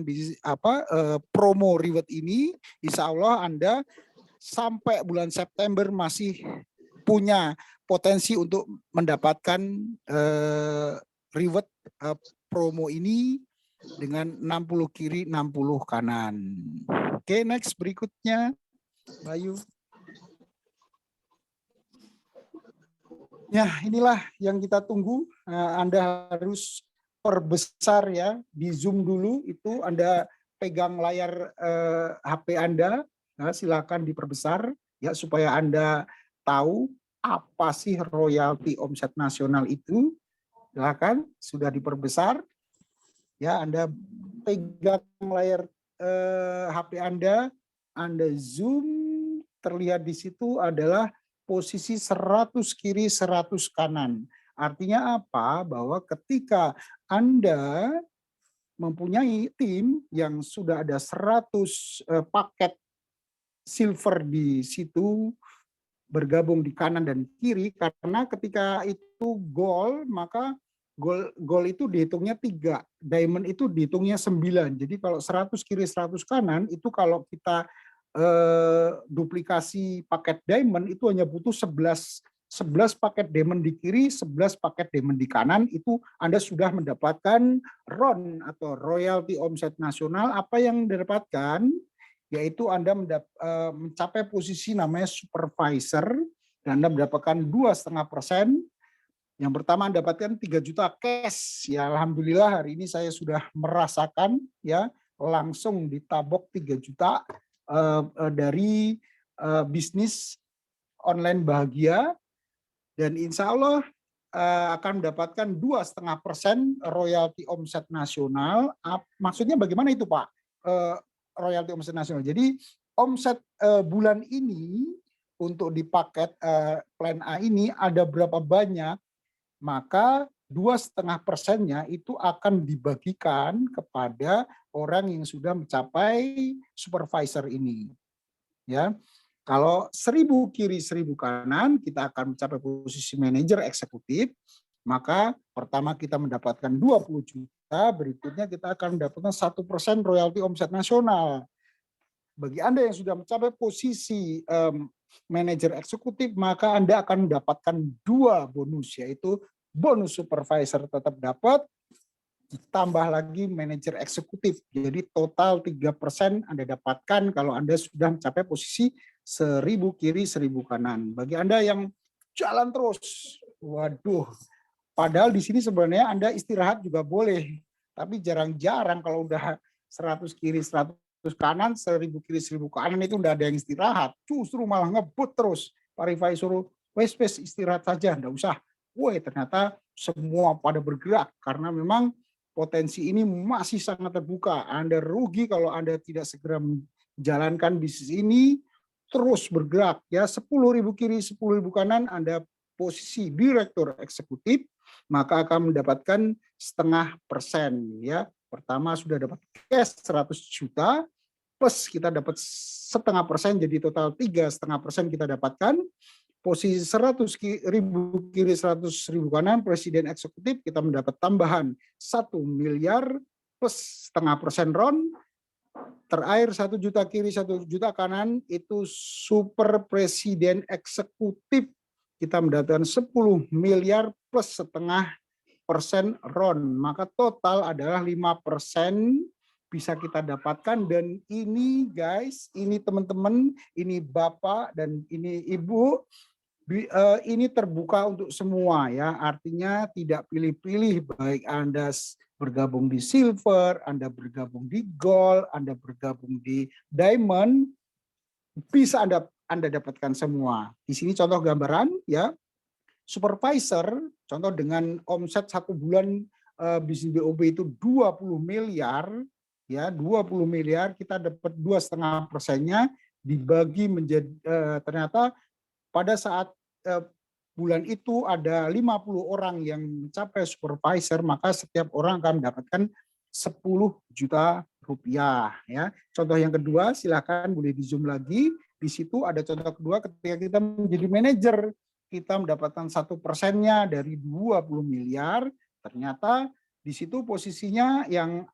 promo reward ini. Insya Allah Anda sampai bulan September masih punya potensi untuk mendapatkan reward promo ini dengan 60 kiri 60 kanan. Oke, next berikutnya Bayu. Ya, inilah yang kita tunggu. Anda harus perbesar ya, di zoom dulu itu Anda pegang layar HP Anda, silakan diperbesar ya supaya Anda tahu apa sih royalti omset nasional itu. Silakan sudah diperbesar. Ya, Anda pegang layar HP Anda zoom, terlihat di situ adalah posisi 100 kiri 100 kanan. Artinya apa? Bahwa ketika Anda mempunyai tim yang sudah ada 100 paket silver di situ bergabung di kanan dan kiri, karena ketika itu gold, maka gold itu dihitungnya 3, diamond itu dihitungnya 9. Jadi kalau 100 kiri 100 kanan itu kalau kita duplikasi paket diamond itu hanya butuh 11 paket diamond di kiri, 11 paket diamond di kanan, itu Anda sudah mendapatkan RON atau royalti omset nasional. Apa yang didapatkan? Yaitu Anda mencapai posisi namanya supervisor dan Anda mendapatkan 2,5%. Yang pertama Anda dapatkan 3 juta cash. Ya, alhamdulillah hari ini saya sudah merasakan ya langsung ditabok 3 juta dari bisnis online bahagia, dan insya Allah akan mendapatkan 2,5% royalti omset nasional. Maksudnya bagaimana itu Pak? Royalti omset nasional. Jadi omset bulan ini untuk di paket plan A ini ada berapa banyak, maka 2,5%-nya itu akan dibagikan kepada orang yang sudah mencapai supervisor ini. Ya, kalau 1000 kiri 1000 kanan kita akan mencapai posisi manajer eksekutif, maka pertama kita mendapatkan 20 juta, berikutnya kita akan mendapatkan 1% royalti omset nasional. Bagi Anda yang sudah mencapai posisi manajer eksekutif, maka Anda akan mendapatkan 2 bonus, yaitu bonus supervisor tetap dapat, ditambah lagi manajer eksekutif. Jadi total 3% Anda dapatkan kalau Anda sudah mencapai posisi 1000 kiri 1000 kanan. Bagi Anda yang jalan terus, waduh, padahal di sini sebenarnya Anda istirahat juga boleh, tapi jarang-jarang kalau udah 100 kiri 100 kanan, 1000 kiri 1000 kanan itu udah ada yang istirahat, justru malah ngebut terus. Pak Rifai suruh, wes istirahat saja, enggak usah. Woi, ternyata semua pada bergerak karena memang potensi ini masih sangat terbuka. Anda rugi kalau Anda tidak segera menjalankan bisnis ini, terus bergerak ya. 10.000 kiri 10.000 kanan, Anda posisi direktur eksekutif, maka akan mendapatkan 0,5% ya. Pertama sudah dapat cash 100 juta, plus kita dapat 0,5%, jadi total 3,5% kita dapatkan. Posisi 100.000 kiri 100.000 kanan, presiden eksekutif, kita mendapat tambahan 1 miliar plus 0,5% RON. Terakhir 1 juta kiri 1 juta kanan itu super presiden eksekutif, kita mendapatkan 10 miliar plus 0,5% RON. Maka total adalah 5% bisa kita dapatkan. Dan ini guys, ini teman-teman, ini Bapak dan ini Ibu, ini terbuka untuk semua ya, artinya tidak pilih-pilih, baik Anda bergabung di silver, Anda bergabung di gold, Anda bergabung di diamond, bisa Anda dapatkan semua. Di sini contoh gambaran ya, supervisor, contoh dengan omset 1 bulan bisnis BOB itu 20 miliar, ya 20 miliar, kita dapat 2,5%-nya dibagi menjadi ternyata pada saat bulan itu ada 50 orang yang mencapai supervisor, maka setiap orang akan mendapatkan 10 juta rupiah ya. Contoh yang kedua, silakan boleh di zoom lagi. Di situ ada contoh kedua, ketika kita menjadi manajer, kita mendapatkan 1%-nya dari 20 miliar. Ternyata di situ posisinya yang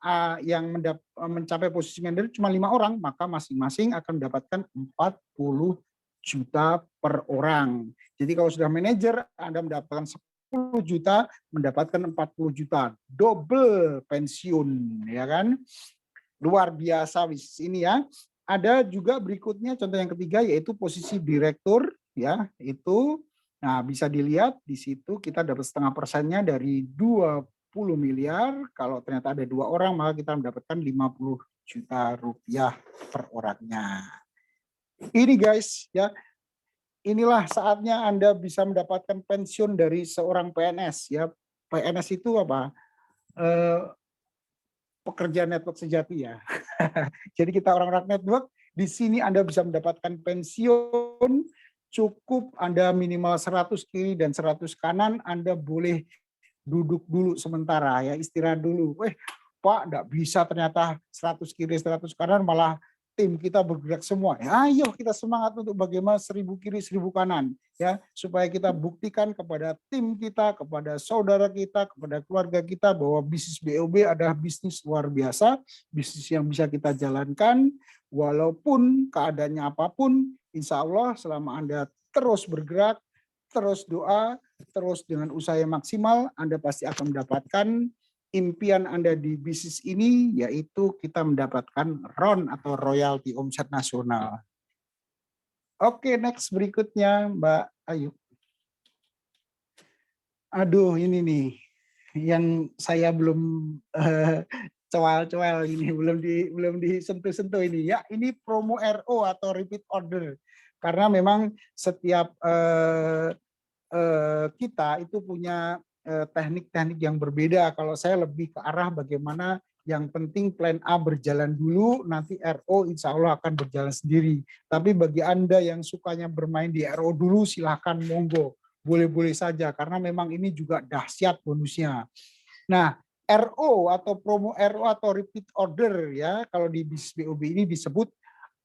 mencapai posisi manajer cuma 5 orang, maka masing-masing akan mendapatkan 40 juta per orang. Jadi kalau sudah manajer, Anda mendapatkan 10 juta, mendapatkan 40 juta, double pensiun, ya kan? Luar biasa bisnis ini ya. Ada juga berikutnya contoh yang ketiga, yaitu posisi direktur, ya, itu Nah, bisa dilihat di situ kita dapat 0,5%-nya dari 20 miliar. Kalau ternyata ada 2 orang, maka kita mendapatkan 50 juta rupiah per orangnya. Ini guys, ya. Inilah saatnya Anda bisa mendapatkan pensiun dari seorang PNS, ya. PNS itu apa? Pekerja network sejati, ya. Jadi kita orang-orang network, di sini Anda bisa mendapatkan pensiun, cukup Anda minimal 100 kiri dan 100 kanan, Anda boleh duduk dulu sementara, ya, istirahat dulu. Pak, enggak bisa ternyata 100 kiri 100 kanan, malah tim kita bergerak semua. Ya, ayo kita semangat untuk bagaimana 1000 kiri 1000 kanan, ya, supaya kita buktikan kepada tim kita, kepada saudara kita, kepada keluarga kita bahwa bisnis BOB adalah bisnis luar biasa, bisnis yang bisa kita jalankan walaupun keadaannya apapun. Insya Allah selama Anda terus bergerak, terus doa, terus dengan usaha yang maksimal, Anda pasti akan mendapatkan impian Anda di bisnis ini, yaitu kita mendapatkan RON atau royalti omset nasional. Oke, next berikutnya Mbak Ayu. Aduh, ini nih yang saya belum cewal-cewal ini, belum disentuh-sentuh ini, ya. Ini promo RO atau repeat order, karena memang setiap kita itu punya teknik-teknik yang berbeda. Kalau saya lebih ke arah bagaimana yang penting plan A berjalan dulu, nanti RO insya Allah akan berjalan sendiri. Tapi bagi Anda yang sukanya bermain di RO dulu, silahkan monggo. Boleh-boleh saja, karena memang ini juga dahsyat bonusnya. Nah, RO atau promo RO atau repeat order, ya, kalau di bisnis BOB ini disebut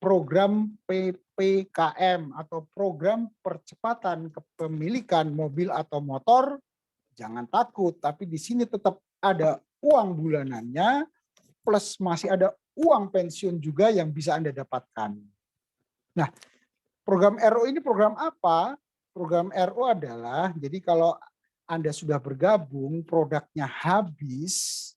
program PPKM atau program percepatan kepemilikan mobil atau motor. Jangan takut, tapi di sini tetap ada uang bulanannya, plus masih ada uang pensiun juga yang bisa Anda dapatkan. Nah, program RO ini program apa? Program RO adalah, jadi kalau Anda sudah bergabung, produknya habis,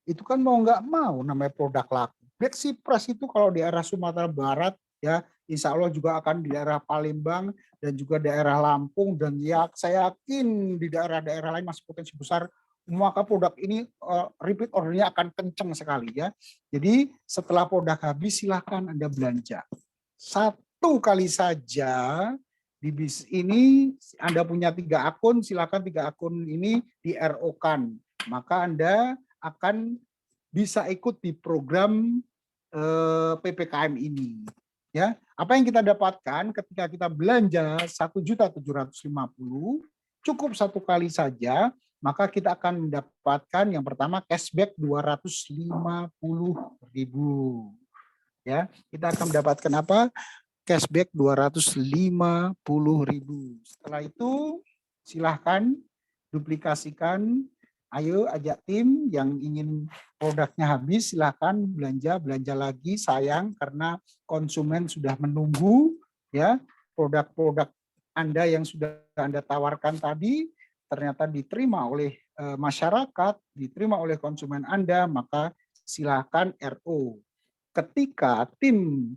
itu kan mau nggak mau namanya produk laku. Black Cypress itu kalau di arah Sumatera Barat, ya, insya Allah juga akan di daerah Palembang dan juga daerah Lampung, dan ya saya yakin di daerah-daerah lain masih potensi besar, maka produk ini repeat ordernya akan kenceng sekali, ya. Jadi setelah produk habis silahkan Anda belanja. 1 kali saja di bis ini Anda punya 3 akun, silakan 3 akun ini di RO-kan, maka Anda akan bisa ikut di program PPKM ini. Ya, apa yang kita dapatkan ketika kita belanja 1.750.000, cukup 1 kali saja, maka kita akan mendapatkan yang pertama cashback 250.000. Ya, kita akan mendapatkan apa? Cashback 250.000. Setelah itu silahkan duplikasikan. Ayo ajak tim yang ingin produknya habis, silahkan belanja lagi, sayang karena konsumen sudah menunggu, ya. Produk-produk Anda yang sudah Anda tawarkan tadi ternyata diterima oleh masyarakat, diterima oleh konsumen Anda, maka silahkan RO. Ketika tim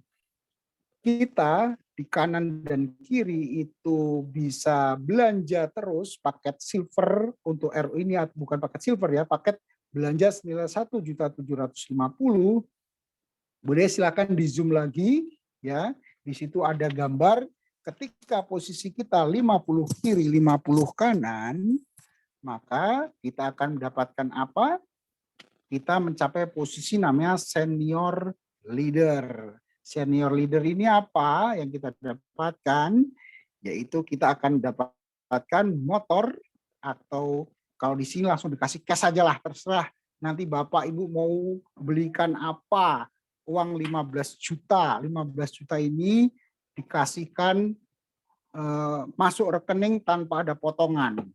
kita di kanan dan kiri itu bisa belanja terus paket silver untuk RO ini, bukan paket silver, ya, paket belanja senilai 1.750.000, boleh silakan di zoom lagi, ya. Di situ ada gambar ketika posisi kita 50 kiri 50 kanan, maka kita akan mendapatkan apa? Kita mencapai posisi namanya senior leader. Senior leader ini apa yang kita dapatkan? Yaitu kita akan mendapatkan motor, atau kalau di sini langsung dikasih cash aja lah, terserah. Nanti Bapak Ibu mau belikan apa? Uang 15 juta. 15 juta ini dikasihkan masuk rekening tanpa ada potongan.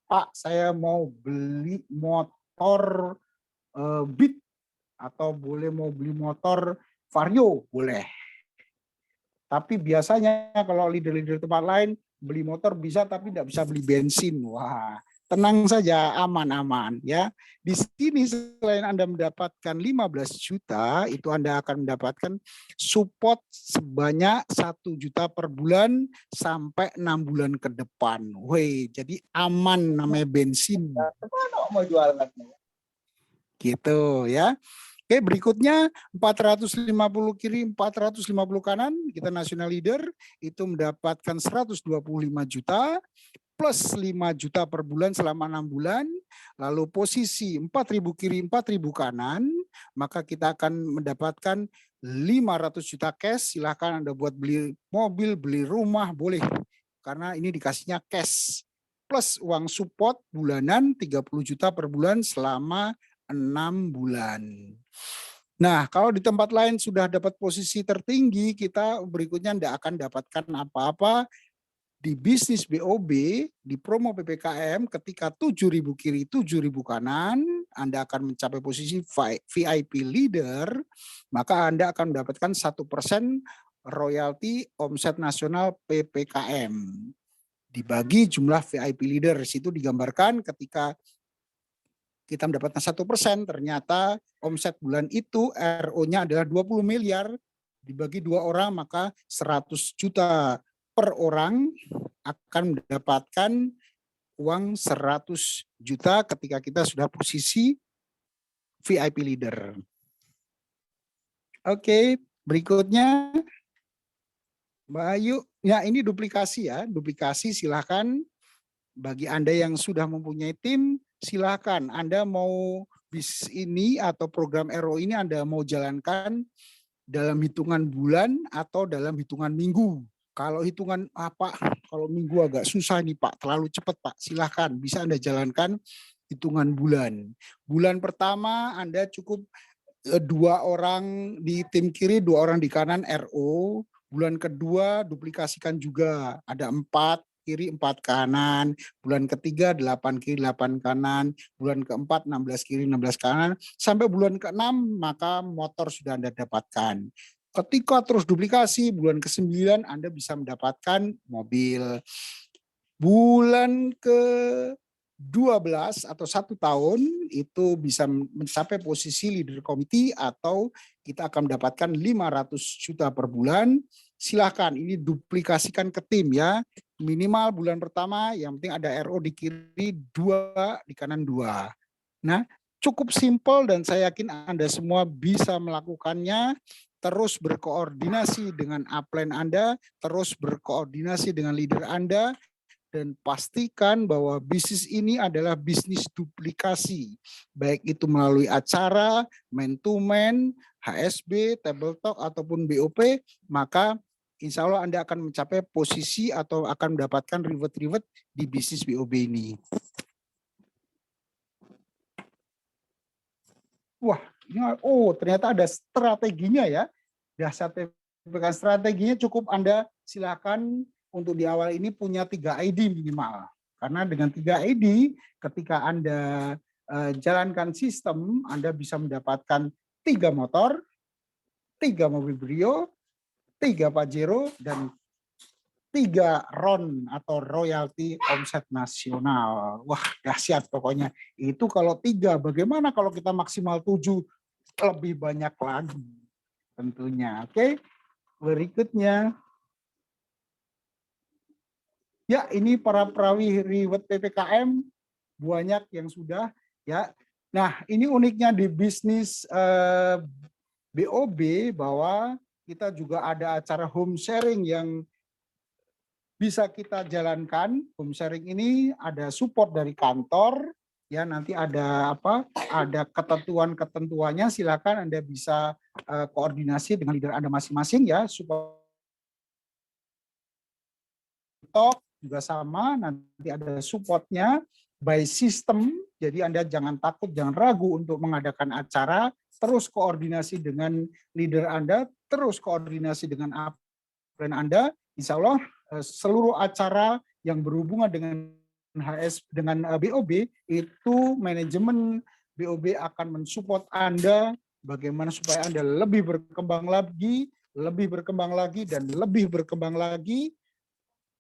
Pak, saya mau beli motor Beat, atau mau beli motor Vario, boleh. Tapi biasanya kalau leader-leader tempat lain beli motor bisa, tapi tidak bisa beli bensin. Wah, tenang saja, aman-aman ya. Di sini selain Anda mendapatkan 15 juta, itu Anda akan mendapatkan support sebanyak 1 juta per bulan sampai 6 bulan ke depan. Woi, jadi aman namanya bensin. Mau jualan. Gitu ya. Oke, berikutnya 450 kiri, 450 kanan, kita national leader itu mendapatkan 125 juta plus 5 juta per bulan selama 6 bulan. Lalu posisi 4.000 kiri, 4.000 kanan, maka kita akan mendapatkan 500 juta cash. Silahkan Anda buat beli mobil, beli rumah, boleh. Karena ini dikasihnya cash. Plus uang support bulanan 30 juta per bulan selama 6 bulan. Nah, kalau di tempat lain sudah dapat posisi tertinggi, kita berikutnya tidak akan dapatkan apa-apa. Di bisnis BOB, di promo PPKM, ketika 7.000 kiri, 7.000 kanan, Anda akan mencapai posisi VIP leader, maka Anda akan mendapatkan 1% royalti omset nasional PPKM. Dibagi jumlah VIP leader, situ digambarkan ketika kita mendapatkan 1%, ternyata omset bulan itu RO-nya adalah 20 miliar, dibagi 2 orang maka 100 juta per orang akan mendapatkan uang 100 juta ketika kita sudah posisi VIP leader. Oke, berikutnya Mbak Ayu, ya ini duplikasi ya, duplikasi silahkan bagi Anda yang sudah mempunyai tim, silahkan Anda mau bis ini atau program RO ini Anda mau jalankan dalam hitungan bulan atau dalam hitungan minggu. Kalau hitungan kalau minggu agak susah nih Pak, terlalu cepat Pak, silahkan bisa Anda jalankan hitungan bulan. Bulan pertama Anda cukup 2 orang di tim kiri, 2 orang di kanan RO. Bulan kedua duplikasikan juga, ada 4 kiri 4 kanan, bulan ketiga 8 kiri 8 kanan, bulan keempat 16 kiri 16 kanan, sampai bulan ke-6 maka motor sudah Anda dapatkan. Ketika terus duplikasi, bulan ke-9 Anda bisa mendapatkan mobil. Bulan ke-12 atau 1 tahun itu bisa mencapai posisi leader committee atau kita akan mendapatkan 500 juta per bulan. Silahkan ini duplikasikan ke tim ya. Minimal bulan pertama yang penting ada RO di kiri 2, di kanan 2. Nah, cukup simpel dan saya yakin Anda semua bisa melakukannya. Terus berkoordinasi dengan upline Anda, terus berkoordinasi dengan leader Anda, dan pastikan bahwa bisnis ini adalah bisnis duplikasi. Baik itu melalui acara, man-to-man, HSB, table talk, ataupun BOP, maka insya Allah Anda akan mencapai posisi atau akan mendapatkan reward-reward di bisnis BOB ini. Wah, ini, ternyata ada strateginya ya. Dasar strateginya cukup Anda silakan untuk di awal ini punya 3 ID minimal. Karena dengan 3 ID ketika Anda jalankan sistem, Anda bisa mendapatkan 3 motor, 3 mobil Brio, 3 Pajero, dan 3 RON atau royalti omset nasional. Wah, dahsyat pokoknya. Itu kalau 3, bagaimana kalau kita maksimal 7? Lebih banyak lagi tentunya. Oke, berikutnya. Ya, ini para perawi reward PPKM banyak yang sudah ya. Nah, ini uniknya di bisnis BOB bahwa kita juga ada acara home sharing yang bisa kita jalankan. Home sharing ini ada support dari kantor, ya nanti ada ada ketentuan-ketentuannya. Silakan Anda bisa koordinasi dengan leader Anda masing-masing ya. Support juga sama, nanti ada supportnya by system. Jadi Anda jangan takut, jangan ragu untuk mengadakan acara. Terus koordinasi dengan leader Anda, terus koordinasi dengan upline Anda. Insya Allah seluruh acara yang berhubungan dengan dengan BOB itu manajemen BOB akan mensupport Anda bagaimana supaya Anda lebih berkembang lagi, dan lebih berkembang lagi.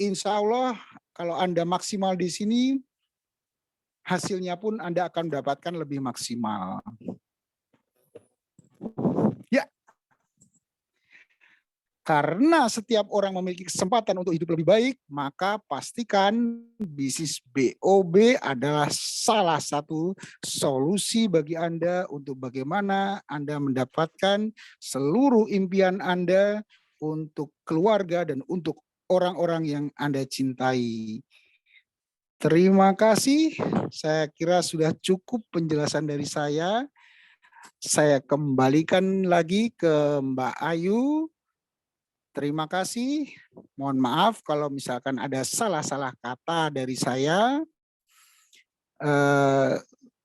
Insya Allah kalau Anda maksimal di sini, hasilnya pun Anda akan mendapatkan lebih maksimal. Ya, karena setiap orang memiliki kesempatan untuk hidup lebih baik, maka pastikan bisnis BOB adalah salah satu solusi bagi Anda untuk bagaimana Anda mendapatkan seluruh impian Anda untuk keluarga dan untuk orang-orang yang Anda cintai. Terima kasih. Saya kira sudah cukup penjelasan dari saya. Saya kembalikan lagi ke Mbak Ayu. Terima kasih. Mohon maaf kalau misalkan ada salah-salah kata dari saya.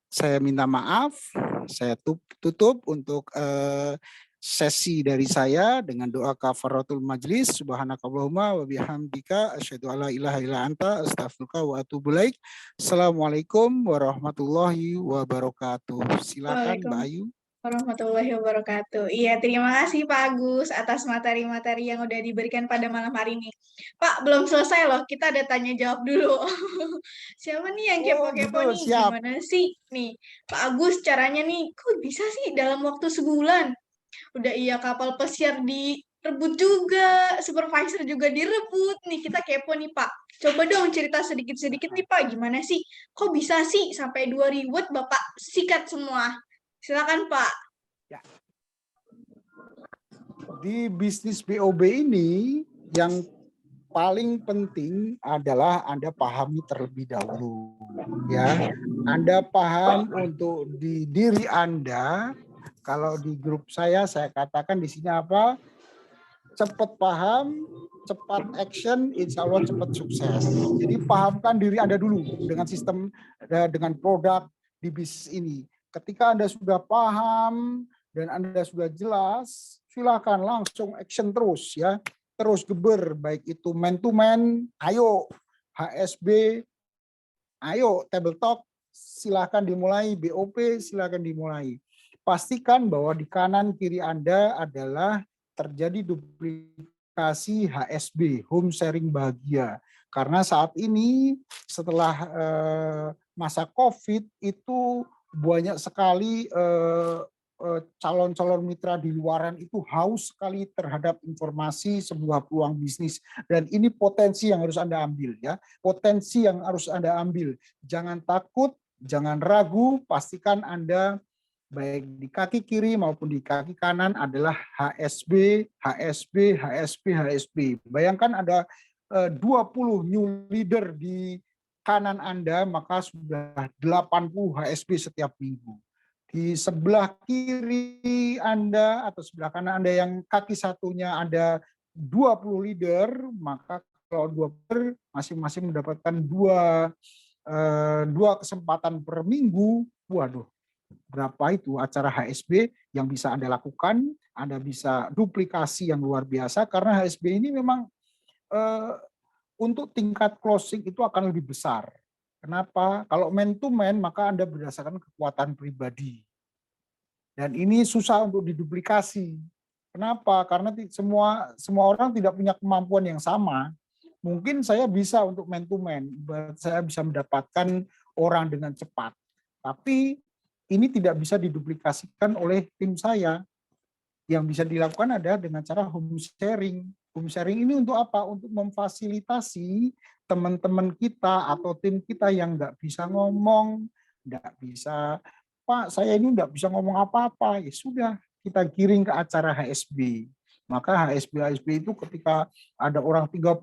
Saya minta maaf. Saya tutup untuk sesi dari saya dengan doa kafaratul majlis. Subhanakallahumma wa bihamdika asyhadu alla ilaha illa anta astaghfiruka wa atubu ilaik. Assalamualaikum warahmatullahi wabarakatuh. Silakan Mbak Ayu. Warahmatullahi wabarakatuh. Iya, terima kasih Pak Agus atas materi-materi yang udah diberikan pada malam hari ini. Pak, belum selesai loh, kita ada tanya jawab dulu. Siapa nih yang kepo-kepo nih? Siap. Gimana sih nih, Pak Agus caranya nih, kok bisa sih dalam waktu sebulan? Udah iya kapal pesiar direbut juga, supervisor juga direbut. Nih kita kepo nih Pak. Coba dong cerita sedikit-sedikit nih Pak, gimana sih? Kok bisa sih sampai 2 reward Bapak sikat semua? Silakan Pak. Ya. Di bisnis BOB ini yang paling penting adalah Anda pahami terlebih dahulu, ya. Anda paham untuk di diri Anda. Kalau di grup saya katakan di sini apa? Cepat paham, cepat action, insya Allah cepat sukses. Jadi pahamkan diri Anda dulu dengan sistem, dengan produk di bisnis ini. Ketika Anda sudah paham dan Anda sudah jelas, silakan langsung action terus ya. Terus geber, baik itu man to man, ayo HSB, ayo table talk, silakan dimulai, BOP silakan dimulai. Pastikan bahwa di kanan kiri Anda adalah terjadi duplikasi HSB, home sharing bahagia. Karena saat ini setelah masa COVID itu banyak sekali calon-calon mitra di luaran itu haus sekali terhadap informasi sebuah peluang bisnis, dan ini potensi yang harus Anda ambil ya, potensi yang harus Anda ambil. Jangan takut, jangan ragu, pastikan Anda baik di kaki kiri maupun di kaki kanan adalah HSB, HSB, HSB, HSB. Bayangkan ada 20 new leader di kanan Anda, maka sudah 80 HSB setiap minggu. Di sebelah kiri Anda atau sebelah kanan Anda yang kaki satunya ada 20 leader, maka kalau 2 leader masing-masing mendapatkan dua kesempatan per minggu. Waduh, berapa itu acara HSB yang bisa Anda lakukan? Anda bisa duplikasi yang luar biasa, karena HSB ini memang untuk tingkat closing itu akan lebih besar. Kenapa? Kalau man to man maka Anda berdasarkan kekuatan pribadi. Dan ini susah untuk diduplikasi. Kenapa? Karena semua orang tidak punya kemampuan yang sama. Mungkin saya bisa untuk man to man, saya bisa mendapatkan orang dengan cepat. Tapi ini tidak bisa diduplikasikan oleh tim saya. Yang bisa dilakukan adalah dengan cara home sharing. Home sharing ini untuk apa? Untuk memfasilitasi teman-teman kita atau tim kita yang nggak bisa ngomong, nggak bisa, Pak, saya ini nggak bisa ngomong apa-apa. Ya sudah, kita giring ke acara HSB. Maka HSB itu ketika ada orang 30,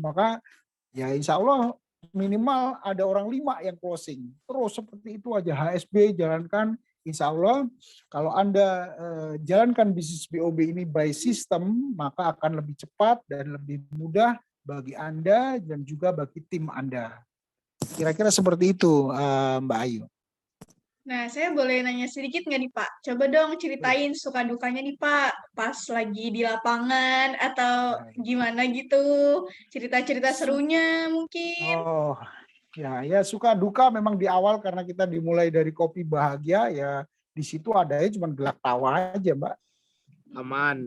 maka ya insya Allah minimal ada orang 5 yang closing. Terus seperti itu aja HSB jalankan. Insya Allah kalau Anda jalankan bisnis BOB ini by system, maka akan lebih cepat dan lebih mudah bagi Anda dan juga bagi tim Anda. Kira-kira seperti itu Mbak Ayu. Nah, saya boleh nanya sedikit nggak nih Pak? Coba dong ceritain suka dukanya nih Pak, pas lagi di lapangan atau gimana gitu, cerita-cerita serunya mungkin. Oh, ya suka duka memang di awal karena kita dimulai dari kopi bahagia, ya di situ adanya cuma gelak tawa aja Mbak. Aman.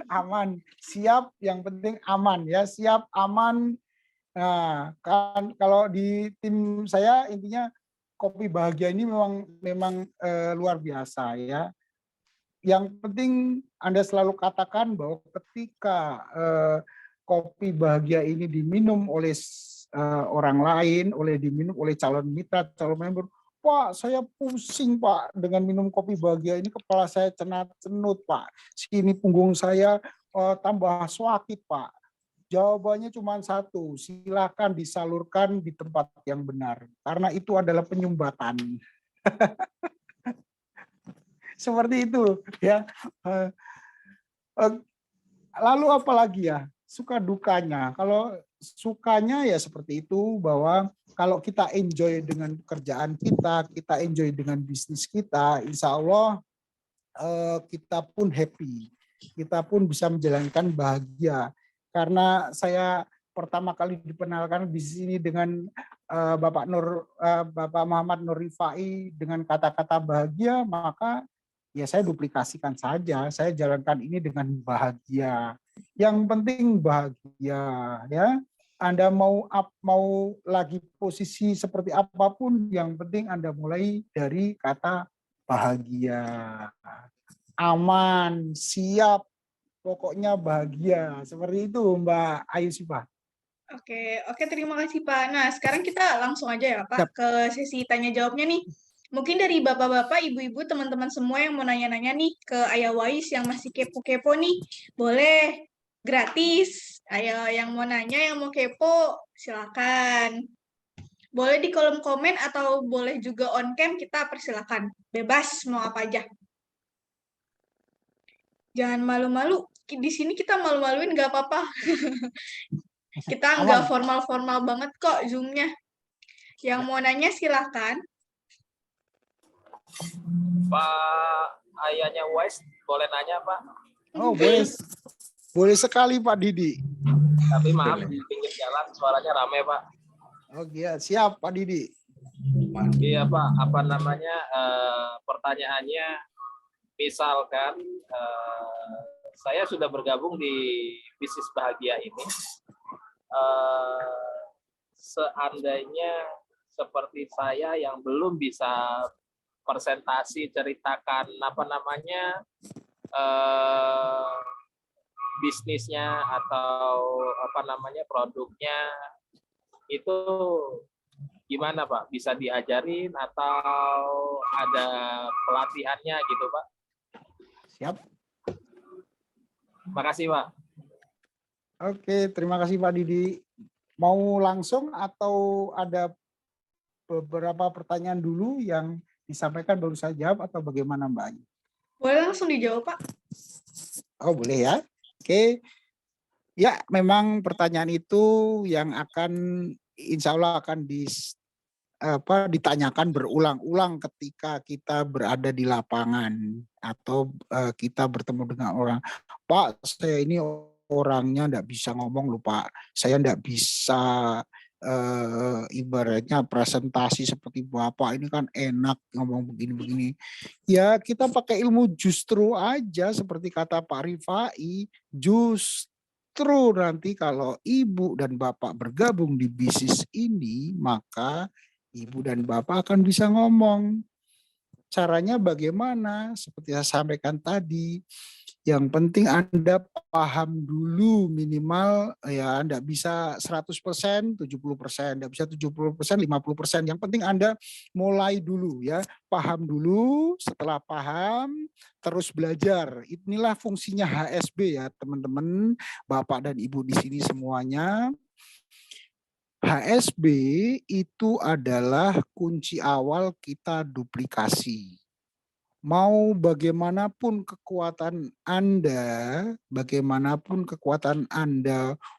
Aman, siap, yang penting aman ya, siap, aman, Nah, kan kalau di tim saya intinya kopi bahagia ini memang luar biasa ya. Yang penting Anda selalu katakan bahwa ketika kopi bahagia ini diminum oleh orang lain, diminum oleh calon mitra, calon member, Pak, saya pusing Pak dengan minum kopi bahagia ini, kepala saya cenut-cenut Pak, sini punggung saya tambah sakit Pak. Jawabannya cuma satu, silakan disalurkan di tempat yang benar, karena itu adalah penyumbatan. Seperti itu ya. Lalu apa lagi ya? Suka dukanya. Kalau sukanya ya seperti itu, bahwa kalau kita enjoy dengan pekerjaan kita, kita enjoy dengan bisnis kita, insya Allah kita pun happy, kita pun bisa menjalankan bahagia. Karena saya pertama kali dikenalkan di sini dengan Bapak Muhammad Nur Rifai dengan kata-kata bahagia, maka ya saya duplikasikan saja, saya jalankan ini dengan bahagia. Yang penting bahagia ya. Anda mau lagi posisi seperti apapun, yang penting Anda mulai dari kata bahagia. Aman, siap, pokoknya bahagia. Seperti itu Mbak Ayu Sifah. Oke, terima kasih Pak. Nah, sekarang kita langsung aja ya Pak ke sesi tanya jawabnya nih. Mungkin dari bapak-bapak, ibu-ibu, teman-teman semua yang mau nanya-nanya nih ke Ayah Wais yang masih kepo-kepo nih, boleh gratis. Ayo yang mau nanya, yang mau kepo, silakan. Boleh di kolom komen atau boleh juga on cam, kita persilakan. Bebas mau apa aja. Jangan malu-malu. Di sini kita malu-maluin nggak apa-apa. Kita nggak formal-formal banget kok Zoom-nya. Yang mau nanya silakan. Pak, ayahnya Wise, boleh nanya Pak? Oh boleh, boleh sekali Pak Didi. Tapi maaf di pinggir jalan suaranya rame Pak. Oh iya, siap Pak Didi. Iya Pak, apa namanya pertanyaannya, misalkan saya sudah bergabung di bisnis bahagia ini, seandainya seperti saya yang belum bisa presentasi, ceritakan apa namanya bisnisnya atau apa namanya produknya, itu gimana Pak? Bisa diajarin atau ada pelatihannya gitu Pak? Siap. Makasih Pak. Oke, terima kasih Pak Didi. Mau langsung atau ada beberapa pertanyaan dulu yang disampaikan baru saya jawab atau bagaimana Mbak Ayu? Boleh langsung dijawab Pak. Oh boleh ya. Oke. Ya memang pertanyaan itu yang akan insya Allah akan ditanyakan berulang-ulang ketika kita berada di lapangan atau kita bertemu dengan orang. Pak, saya ini orangnya enggak bisa ngomong loh Pak. Saya enggak bisa ibaratnya presentasi seperti Bapak ini kan enak ngomong begini-begini. Ya kita pakai ilmu justru aja seperti kata Pak Rifai, justru nanti kalau Ibu dan Bapak bergabung di bisnis ini, maka Ibu dan Bapak akan bisa ngomong. Caranya bagaimana? Seperti saya sampaikan tadi, yang penting Anda paham dulu minimal ya Anda bisa 100%, 70%, Anda bisa 70%, 50%. Yang penting Anda mulai dulu ya, paham dulu, setelah paham terus belajar. Inilah fungsinya HSB ya teman-teman, Bapak dan Ibu di sini semuanya. HSB itu adalah kunci awal kita duplikasi. Mau bagaimanapun kekuatan Anda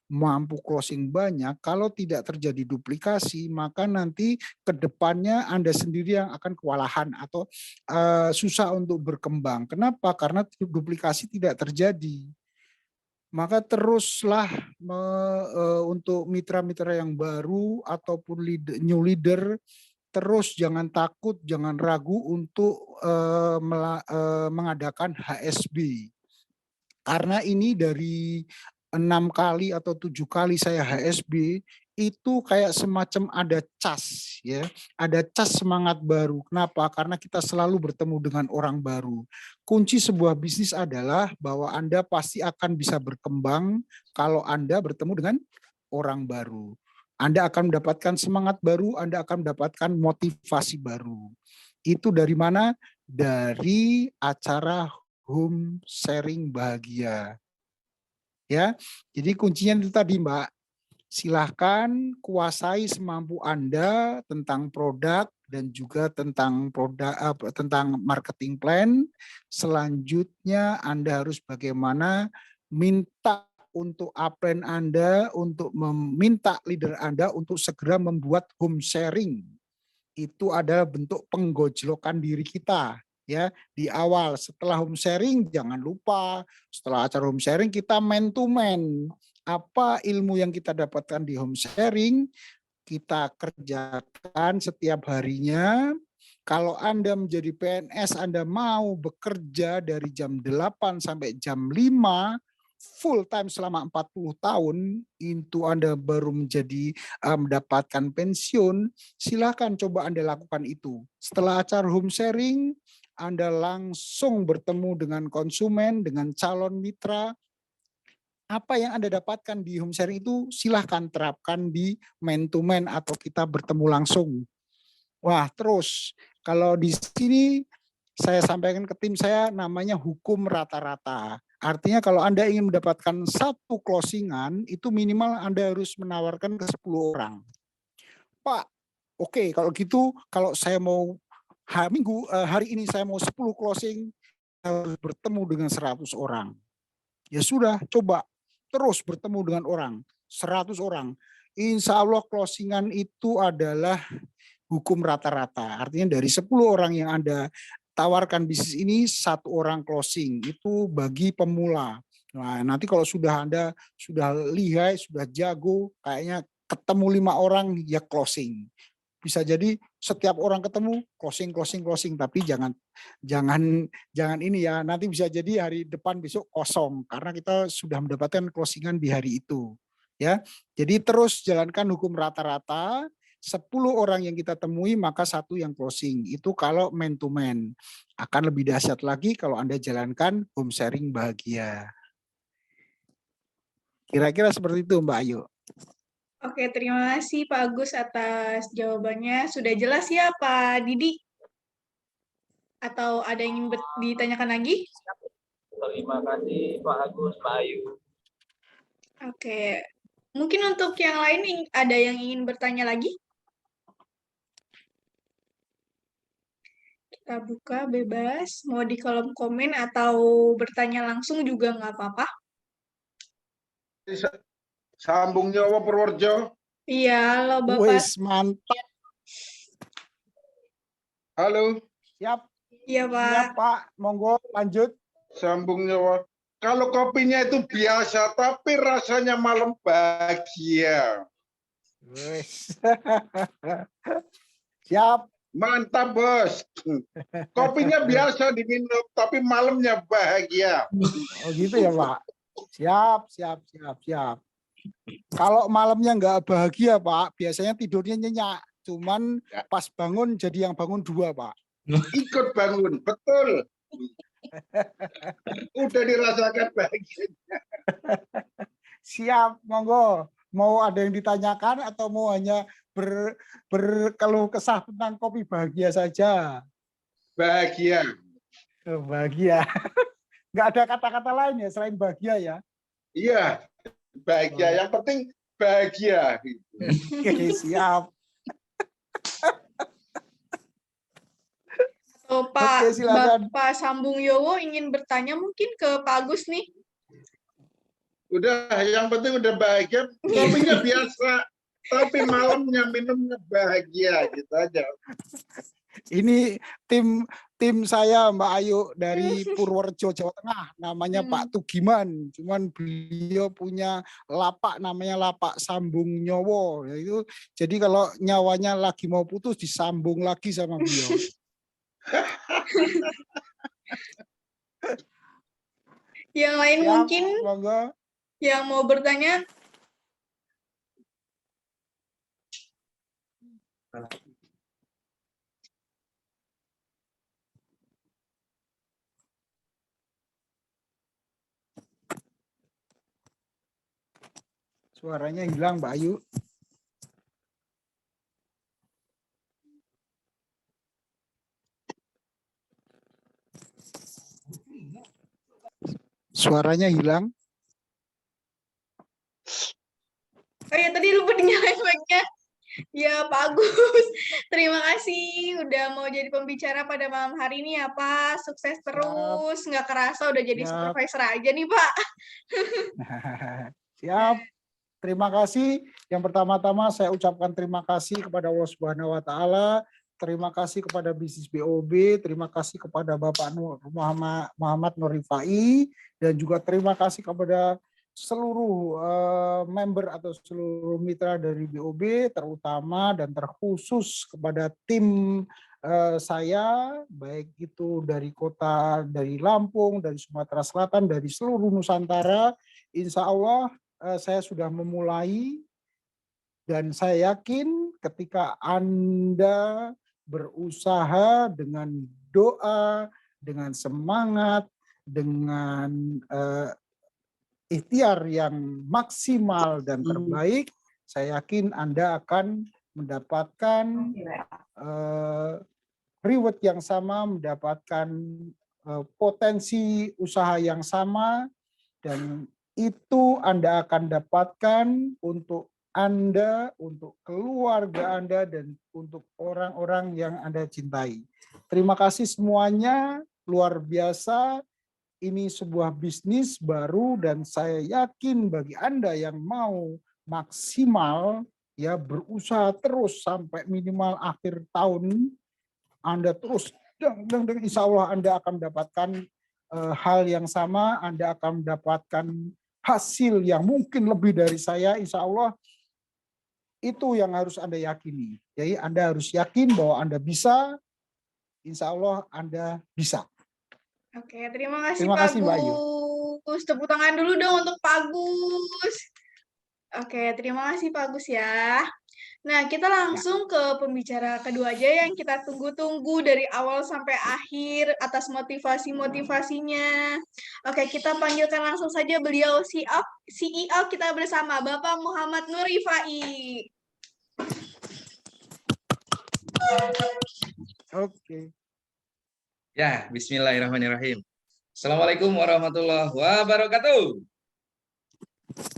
mampu closing banyak, kalau tidak terjadi duplikasi, maka nanti ke depannya Anda sendiri yang akan kewalahan atau susah untuk berkembang. Kenapa? Karena duplikasi tidak terjadi. Maka teruslah untuk mitra-mitra yang baru ataupun new leader, terus jangan takut, jangan ragu untuk mengadakan HSB. Karena ini dari 6 kali atau 7 kali saya HSB, itu kayak semacam ada cas ya, ada cas semangat baru. Kenapa? Karena kita selalu bertemu dengan orang baru. Kunci sebuah bisnis adalah bahwa Anda pasti akan bisa berkembang kalau Anda bertemu dengan orang baru. Anda akan mendapatkan semangat baru, Anda akan mendapatkan motivasi baru. Itu dari mana? Dari acara home sharing bahagia. Ya, jadi kuncinya itu tadi, Mbak. Silahkan kuasai semampu Anda tentang produk dan juga tentang tentang marketing plan. Selanjutnya Anda harus bagaimana minta untuk upline Anda, untuk meminta leader Anda untuk segera membuat home sharing. Itu adalah bentuk penggojlokan diri kita. Ya, di awal setelah home sharing jangan lupa setelah acara home sharing kita man to man. Apa ilmu yang kita dapatkan di home sharing, kita kerjakan setiap harinya. Kalau Anda menjadi PNS, Anda mau bekerja dari jam 8 sampai jam 5, full time selama 40 tahun, itu Anda baru menjadi mendapatkan pensiun, silakan coba Anda lakukan itu. Setelah acara home sharing, Anda langsung bertemu dengan konsumen, dengan calon mitra. Apa yang Anda dapatkan di home sharing itu silahkan terapkan di man to man atau kita bertemu langsung. Wah, terus kalau di sini saya sampaikan ke tim saya namanya hukum rata-rata. Artinya kalau Anda ingin mendapatkan satu closingan itu minimal Anda harus menawarkan ke 10 orang. Pak, oke, kalau gitu kalau saya mau hari ini saya mau 10 closing, harus bertemu dengan 100 orang. Ya sudah, coba terus bertemu dengan orang, 100 orang. Insya Allah closingan itu adalah hukum rata-rata. Artinya dari 10 orang yang Anda tawarkan bisnis ini, 1 orang closing. Itu bagi pemula. Nah, nanti kalau Anda sudah lihai, sudah jago, kayaknya ketemu 5 orang, ya closing. Bisa jadi setiap orang ketemu closing, tapi jangan ini ya, nanti bisa jadi hari depan besok kosong karena kita sudah mendapatkan closingan di hari itu ya. Jadi terus jalankan hukum rata-rata, 10 orang yang kita temui maka 1 yang closing. Itu kalau man to man. Akan lebih dahsyat lagi kalau Anda jalankan home sharing bahagia. Kira-kira seperti itu Mbak Ayu. Oke, terima kasih Pak Agus atas jawabannya. Sudah jelas ya Pak Didi? Atau ada yang ingin ditanyakan lagi? Terima kasih Pak Agus, Pak Ayu. Oke, mungkin untuk yang lain ada yang ingin bertanya lagi? Kita buka bebas, mau di kolom komen atau bertanya langsung juga nggak apa-apa. Sambung Nyawa Purworejo. Iya, halo Bapak. Wes, mantap. Halo. Siap. Iya Pak. Siap Pak, monggo lanjut. Sambung Nyawa. Kalau kopinya itu biasa, tapi rasanya malam bahagia. Wes. Siap. Mantap bos. Kopinya biasa diminum, tapi malamnya bahagia. Oh gitu ya Pak. Siap. Kalau malamnya nggak bahagia Pak, biasanya tidurnya nyenyak. Cuman pas bangun jadi yang bangun 2 Pak. Ikut bangun, betul. Udah dirasakan bahagianya. Siap, monggo. Mau ada yang ditanyakan atau mau hanya berkeluh kesah tentang kopi bahagia saja? Bahagia. Bahagia. Nggak ada kata-kata lain ya selain bahagia ya? Iya, bahagia. Yang penting bahagia. Oke, siap. Oh, Pak, Oke, silakan. Bapak Sambung Yowo ingin bertanya mungkin ke Pak Agus nih. Udah, yang penting udah bahagia. Kopinya biasa, tapi malamnya minumnya bahagia gitu aja. Ini tim saya Mbak Ayu dari Purworejo, Jawa Tengah, namanya Pak Tugiman. Cuman beliau punya lapak namanya Lapak Sambung Nyowo. Itu jadi kalau nyawanya lagi mau putus disambung lagi sama beliau. Yang lain Siap, mungkin monggo. yang mau bertanya? Suaranya hilang, Mbak Ayu. Suaranya hilang. Oh ya, tadi lupa dinyalain mic-nya. Ya, Pak Agus. Terima kasih udah mau jadi pembicara pada malam hari ini ya, Pak. Sukses terus. Nggak kerasa udah jadi Siap. supervisor aja nih, Pak. Siap. Terima kasih. Yang pertama-tama saya ucapkan terima kasih kepada Allah Subhanahu wa taala. Terima kasih kepada bisnis BOB, terima kasih kepada Bapak Muhammad Nur Rifai, dan juga terima kasih kepada seluruh member atau seluruh mitra dari BOB, terutama dan terkhusus kepada tim saya, baik itu dari kota, dari Lampung, dari Sumatera Selatan, dari seluruh Nusantara. Insya Allah saya sudah memulai, dan saya yakin ketika Anda berusaha dengan doa, dengan semangat, dengan ikhtiar yang maksimal dan terbaik, saya yakin Anda akan mendapatkan reward yang sama, mendapatkan potensi usaha yang sama, dan itu Anda akan dapatkan untuk Anda, untuk keluarga Anda, dan untuk orang-orang yang Anda cintai. Terima kasih semuanya, luar biasa. Ini sebuah bisnis baru, dan saya yakin bagi Anda yang mau maksimal, ya berusaha terus sampai minimal akhir tahun, Anda terus, insya Allah Anda akan mendapatkan hal yang sama, Anda akan mendapatkan hasil yang mungkin lebih dari saya, insya Allah. Itu yang harus Anda yakini. Jadi Anda harus yakin bahwa Anda bisa, insya Allah Anda bisa. Oke, terima kasih, Terima Pak kasih, Mbak Ayu. Agus. Tepuk tangan dulu dong untuk Pak Agus. Oke, terima kasih Pak Agus ya. Nah, kita langsung ke pembicara kedua aja yang kita tunggu-tunggu dari awal sampai akhir atas motivasi-motivasinya. Oke, kita panggilkan langsung saja beliau CEO kita bersama, Bapak Muhammad Nur Rifai. Oke. Ya, bismillahirrahmanirrahim. Assalamualaikum warahmatullahi wabarakatuh.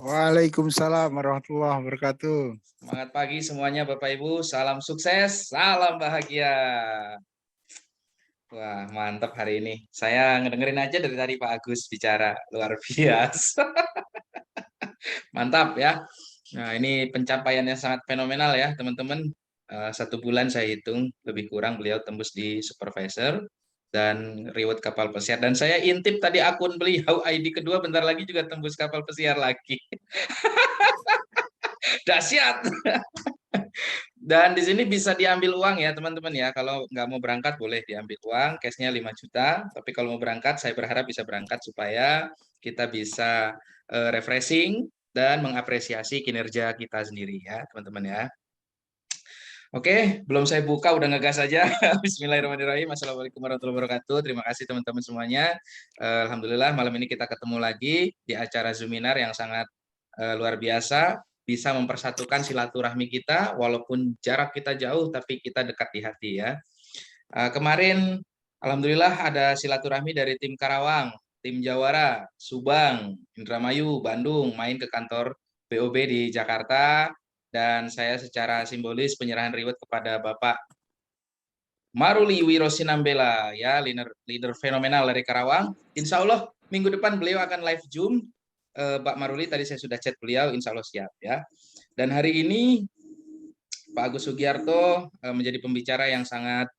Waalaikumsalam warahmatullahi wabarakatuh. Semangat pagi semuanya Bapak Ibu, salam sukses, salam bahagia. Wah, mantap hari ini. Saya ngedengerin aja dari tadi Pak Agus bicara, luar biasa. Mantap ya. Nah, ini pencapaiannya sangat fenomenal ya teman-teman. 1 bulan saya hitung, lebih kurang beliau tembus di supervisor dan reward kapal pesiar. Dan saya intip tadi akun beliau, ID kedua bentar lagi juga tembus kapal pesiar lagi. Dahsyat. Dan di sini bisa diambil uang ya teman-teman ya. Kalau nggak mau berangkat boleh diambil uang, cashnya 5 juta. Tapi kalau mau berangkat, saya berharap bisa berangkat supaya kita bisa refreshing dan mengapresiasi kinerja kita sendiri ya teman-teman ya. Oke, belum saya buka udah ngegas aja. Bismillahirrahmanirrahim. Assalamualaikum warahmatullahi wabarakatuh. Terima kasih teman-teman semuanya. Alhamdulillah malam ini kita ketemu lagi di acara Zoominar yang sangat luar biasa. Bisa mempersatukan silaturahmi kita walaupun jarak kita jauh tapi kita dekat di hati ya. Kemarin alhamdulillah ada silaturahmi dari tim Karawang, tim Jawara, Subang, Indramayu, Bandung main ke kantor BOB di Jakarta. Dan saya secara simbolis penyerahan reward kepada Bapak Maruli Wirosinambela, ya leader fenomenal dari Karawang. Insya Allah minggu depan beliau akan live Zoom. Pak Maruli tadi saya sudah chat beliau, insya Allah siap ya. Dan hari ini Pak Agus Sugiarto menjadi pembicara yang sangat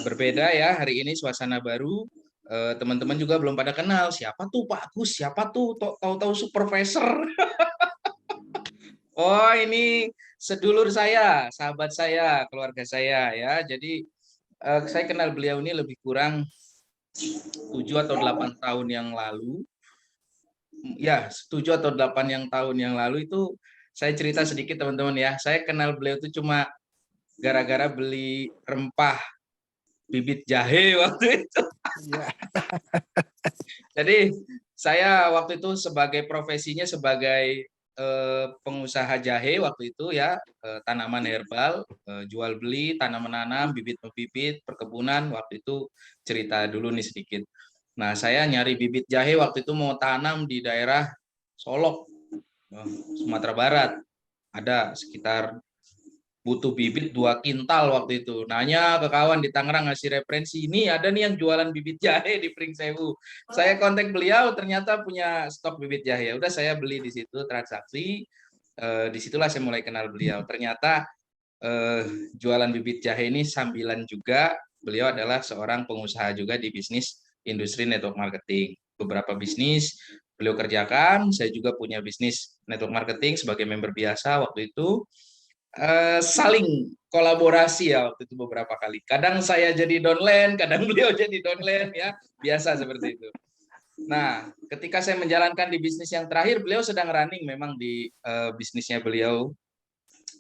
berbeda ya. Hari ini suasana baru. Teman-teman juga belum pada kenal siapa tuh Pak Agus, siapa tuh tahu-tahu supervisor. Oh, ini sedulur saya, sahabat saya, keluarga saya ya. Jadi saya kenal beliau ini lebih kurang 7 atau 8 tahun yang lalu. Ya, 7 atau 8 tahun yang lalu itu saya cerita sedikit teman-teman ya. Saya kenal beliau itu cuma gara-gara beli rempah bibit jahe waktu itu. Ya. Jadi saya waktu itu sebagai profesinya sebagai pengusaha jahe waktu itu ya, tanaman herbal, jual beli, tanam menanam, bibit bibit, perkebunan waktu itu cerita dulu nih sedikit. Nah, saya nyari bibit jahe waktu itu mau tanam di daerah Solok, Sumatera Barat. Ada sekitar butuh bibit 2 kintal waktu itu. Nanya ke kawan di Tangerang ngasih referensi, ini ada nih yang jualan bibit jahe di Pringsewu. Saya kontak beliau, ternyata punya stok bibit jahe. Ya udah saya beli di situ, transaksi. Disitulah saya mulai kenal beliau. Ternyata jualan bibit jahe ini sambilan juga. Beliau adalah seorang pengusaha juga di bisnis industri network marketing. Beberapa bisnis beliau kerjakan, saya juga punya bisnis network marketing sebagai member biasa waktu itu. Saling kolaborasi ya waktu itu beberapa kali. Kadang saya jadi downline, kadang beliau jadi downline ya, biasa seperti itu. Nah, ketika saya menjalankan di bisnis yang terakhir, beliau sedang running memang di bisnisnya beliau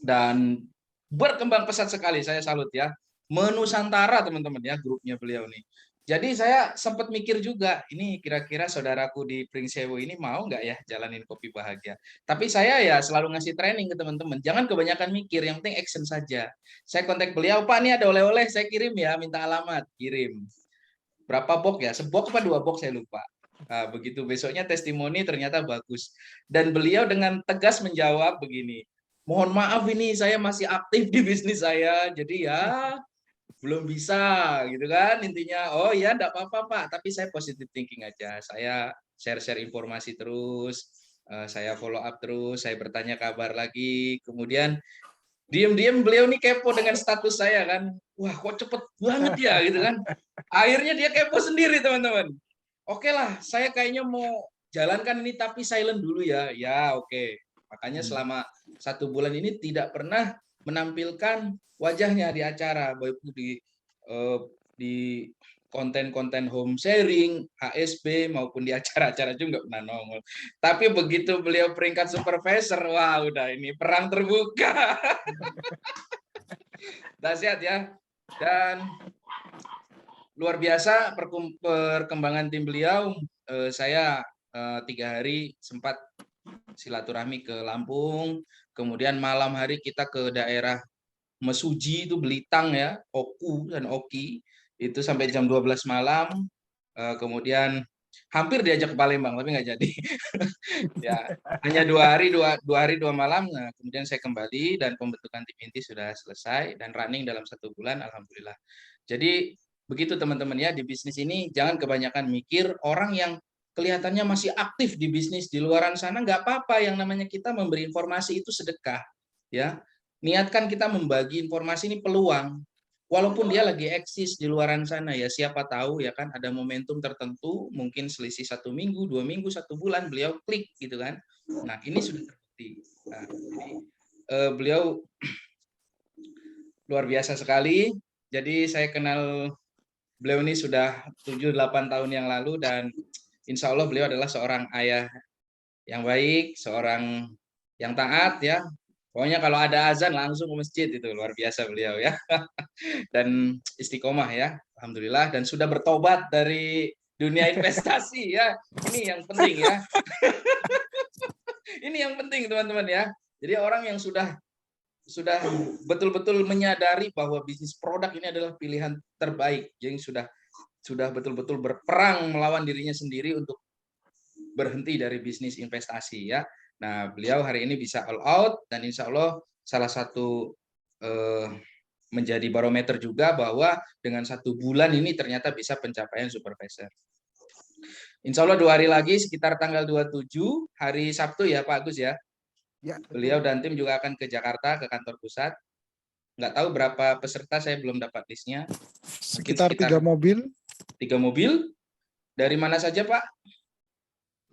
dan berkembang pesat sekali. Saya salut ya. Menusantara teman-teman ya grupnya beliau nih. Jadi saya sempat mikir juga, ini kira-kira saudaraku di Pringsewu ini mau nggak ya jalanin Kopi Bahagia. Tapi saya ya selalu ngasih training ke teman-teman, jangan kebanyakan mikir, yang penting action saja. Saya kontak beliau, Pak ini ada oleh-oleh, saya kirim ya, minta alamat, kirim. Berapa box ya, sebok apa 2 box saya lupa. Nah, begitu besoknya testimoni ternyata bagus. Dan beliau dengan tegas menjawab begini, mohon maaf ini saya masih aktif di bisnis saya, jadi ya belum bisa gitu kan intinya. Oh ya enggak apa-apa Pak, tapi saya positive thinking aja, saya share informasi terus, saya follow up terus, saya bertanya kabar lagi. Kemudian diam-diam beliau nih kepo dengan status saya kan, wah kok cepet banget ya gitu kan. Akhirnya dia kepo sendiri teman-teman. Oke lah, saya kayaknya mau jalankan ini tapi silent dulu ya. Ya oke. Makanya selama 1 bulan ini tidak pernah menampilkan wajahnya di acara, baik di konten-konten home sharing, HSP maupun di acara-acara juga nggak pernah nongol. Tapi begitu beliau peringkat supervisor, wah udah ini perang terbuka. Dahsyat ya. Dan luar biasa perkembangan tim beliau. Saya 3 hari sempat silaturahmi ke Lampung, kemudian malam hari kita ke daerah Mesuji itu Belitang ya, Oku dan Oki, itu sampai jam 12 malam, kemudian hampir diajak ke Palembang tapi nggak jadi. Ya, hanya 2 hari 2 malam. Nah, kemudian saya kembali dan pembentukan tim inti sudah selesai dan running dalam 1 bulan, alhamdulillah. Jadi begitu teman-teman ya, di bisnis ini jangan kebanyakan mikir. Orang yang kelihatannya masih aktif di bisnis di luaran sana nggak apa-apa, yang namanya kita memberi informasi itu sedekah ya. Niatkan kita membagi informasi ini peluang, walaupun dia lagi eksis di luaran sana ya, siapa tahu ya kan ada momentum tertentu, mungkin selisih 1 minggu, 2 minggu, 1 bulan beliau klik gitu kan. Nah ini sudah terbukti. Nah, jadi, beliau luar biasa sekali. Jadi saya kenal beliau ini sudah 7-8 tahun yang lalu dan insya Allah beliau adalah seorang ayah yang baik, seorang yang taat ya. Pokoknya kalau ada azan langsung ke masjid, itu luar biasa beliau ya. Dan istiqomah ya, alhamdulillah, dan sudah bertobat dari dunia investasi ya. Ini yang penting ya. Ini yang penting teman-teman ya. Jadi orang yang sudah betul-betul menyadari bahwa bisnis produk ini adalah pilihan terbaik, yang sudah betul-betul berperang melawan dirinya sendiri untuk berhenti dari bisnis investasi ya. Nah, beliau hari ini bisa all out dan insya Allah salah satu menjadi barometer juga bahwa dengan 1 bulan ini ternyata bisa pencapaian supervisor. Insya Allah 2 hari lagi sekitar tanggal 27 hari Sabtu ya Pak Agus ya. Ya, beliau dan tim juga akan ke Jakarta, ke kantor pusat. Nggak tahu berapa peserta, saya belum dapat listnya. Sekitar 3 mobil. 3 mobil. Dari mana saja Pak?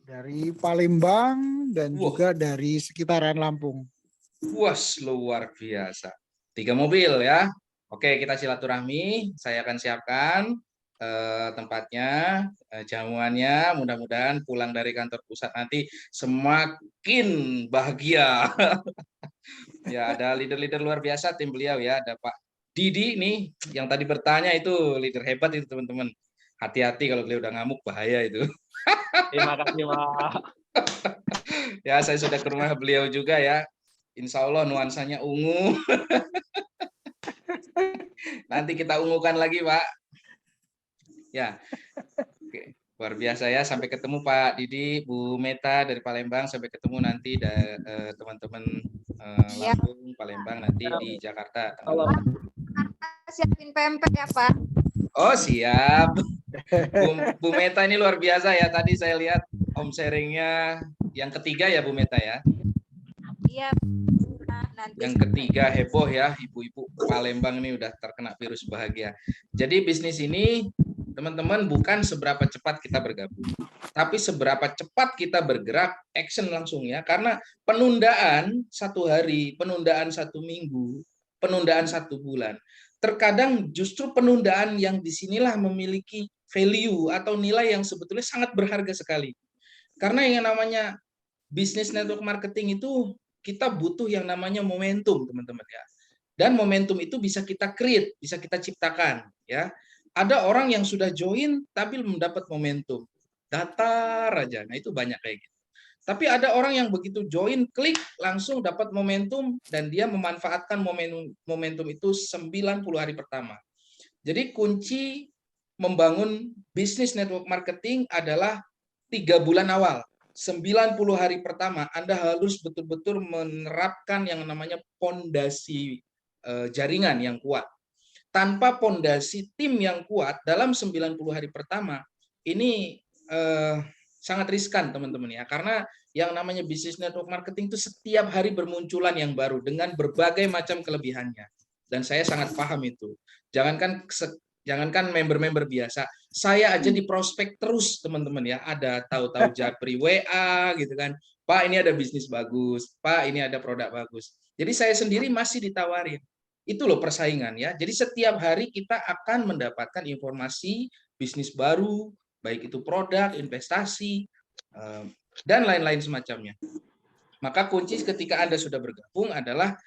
Dari Palembang dan juga dari sekitaran Lampung. Wah, luar biasa. 3 mobil ya. Oke, kita silaturahmi. Saya akan siapkan. tempatnya, jamuannya. Mudah-mudahan pulang dari kantor pusat nanti semakin bahagia. Ya, ada leader-leader luar biasa tim beliau ya. Ada Pak Didi nih yang tadi bertanya, itu leader hebat itu teman-teman. Hati-hati kalau beliau udah ngamuk, bahaya itu. Terima kasih, Pak. Ya, saya sudah ke rumah beliau juga ya. Insya Allah nuansanya ungu. Nanti kita ungukan lagi, Pak. Ya, oke. Luar biasa ya. Sampai ketemu Pak Didi, Bu Meta dari Palembang. Sampai ketemu nanti teman-teman Lampung, Palembang, nanti di Jakarta. Siapin pempek ya Pak. Oh siap. Bu Meta ini luar biasa ya. Tadi saya lihat home sharingnya yang ketiga ya Bu Meta ya. Iya. Nanti Yang ketiga heboh ya, ibu-ibu Palembang ini udah terkena virus bahagia. Jadi bisnis ini teman-teman bukan seberapa cepat kita bergabung, tapi seberapa cepat kita bergerak, action langsung ya. Karena penundaan 1 hari, penundaan 1 minggu, penundaan 1 bulan, terkadang justru penundaan yang disinilah memiliki value atau nilai yang sebetulnya sangat berharga sekali. Karena yang namanya bisnis network marketing itu kita butuh yang namanya momentum, teman-teman ya. Dan momentum itu bisa kita create, bisa kita ciptakan ya. Ada orang yang sudah join tapi belum dapat momentum. Datar aja. Nah, itu banyak kayak gitu. Tapi ada orang yang begitu join, klik, langsung dapat momentum dan dia memanfaatkan momentum itu 90 hari pertama. Jadi kunci membangun bisnis network marketing adalah 3 bulan awal. 90 hari pertama Anda harus betul-betul menerapkan yang namanya pondasi jaringan yang kuat. Tanpa pondasi tim yang kuat dalam 90 hari pertama, ini sangat riskan teman-teman ya. Karena yang namanya bisnis network marketing itu setiap hari bermunculan yang baru dengan berbagai macam kelebihannya. Dan saya sangat paham itu. Jangankan member-member biasa, saya aja di prospek terus teman-teman ya. Ada tahu-tahu japri WA gitu kan. Pak ini ada bisnis bagus, Pak ini ada produk bagus. Jadi saya sendiri masih ditawarin. Itu loh persaingan ya. Jadi setiap hari kita akan mendapatkan informasi bisnis baru, baik itu produk, investasi, dan lain-lain semacamnya. Maka kunci ketika Anda sudah bergabung adalah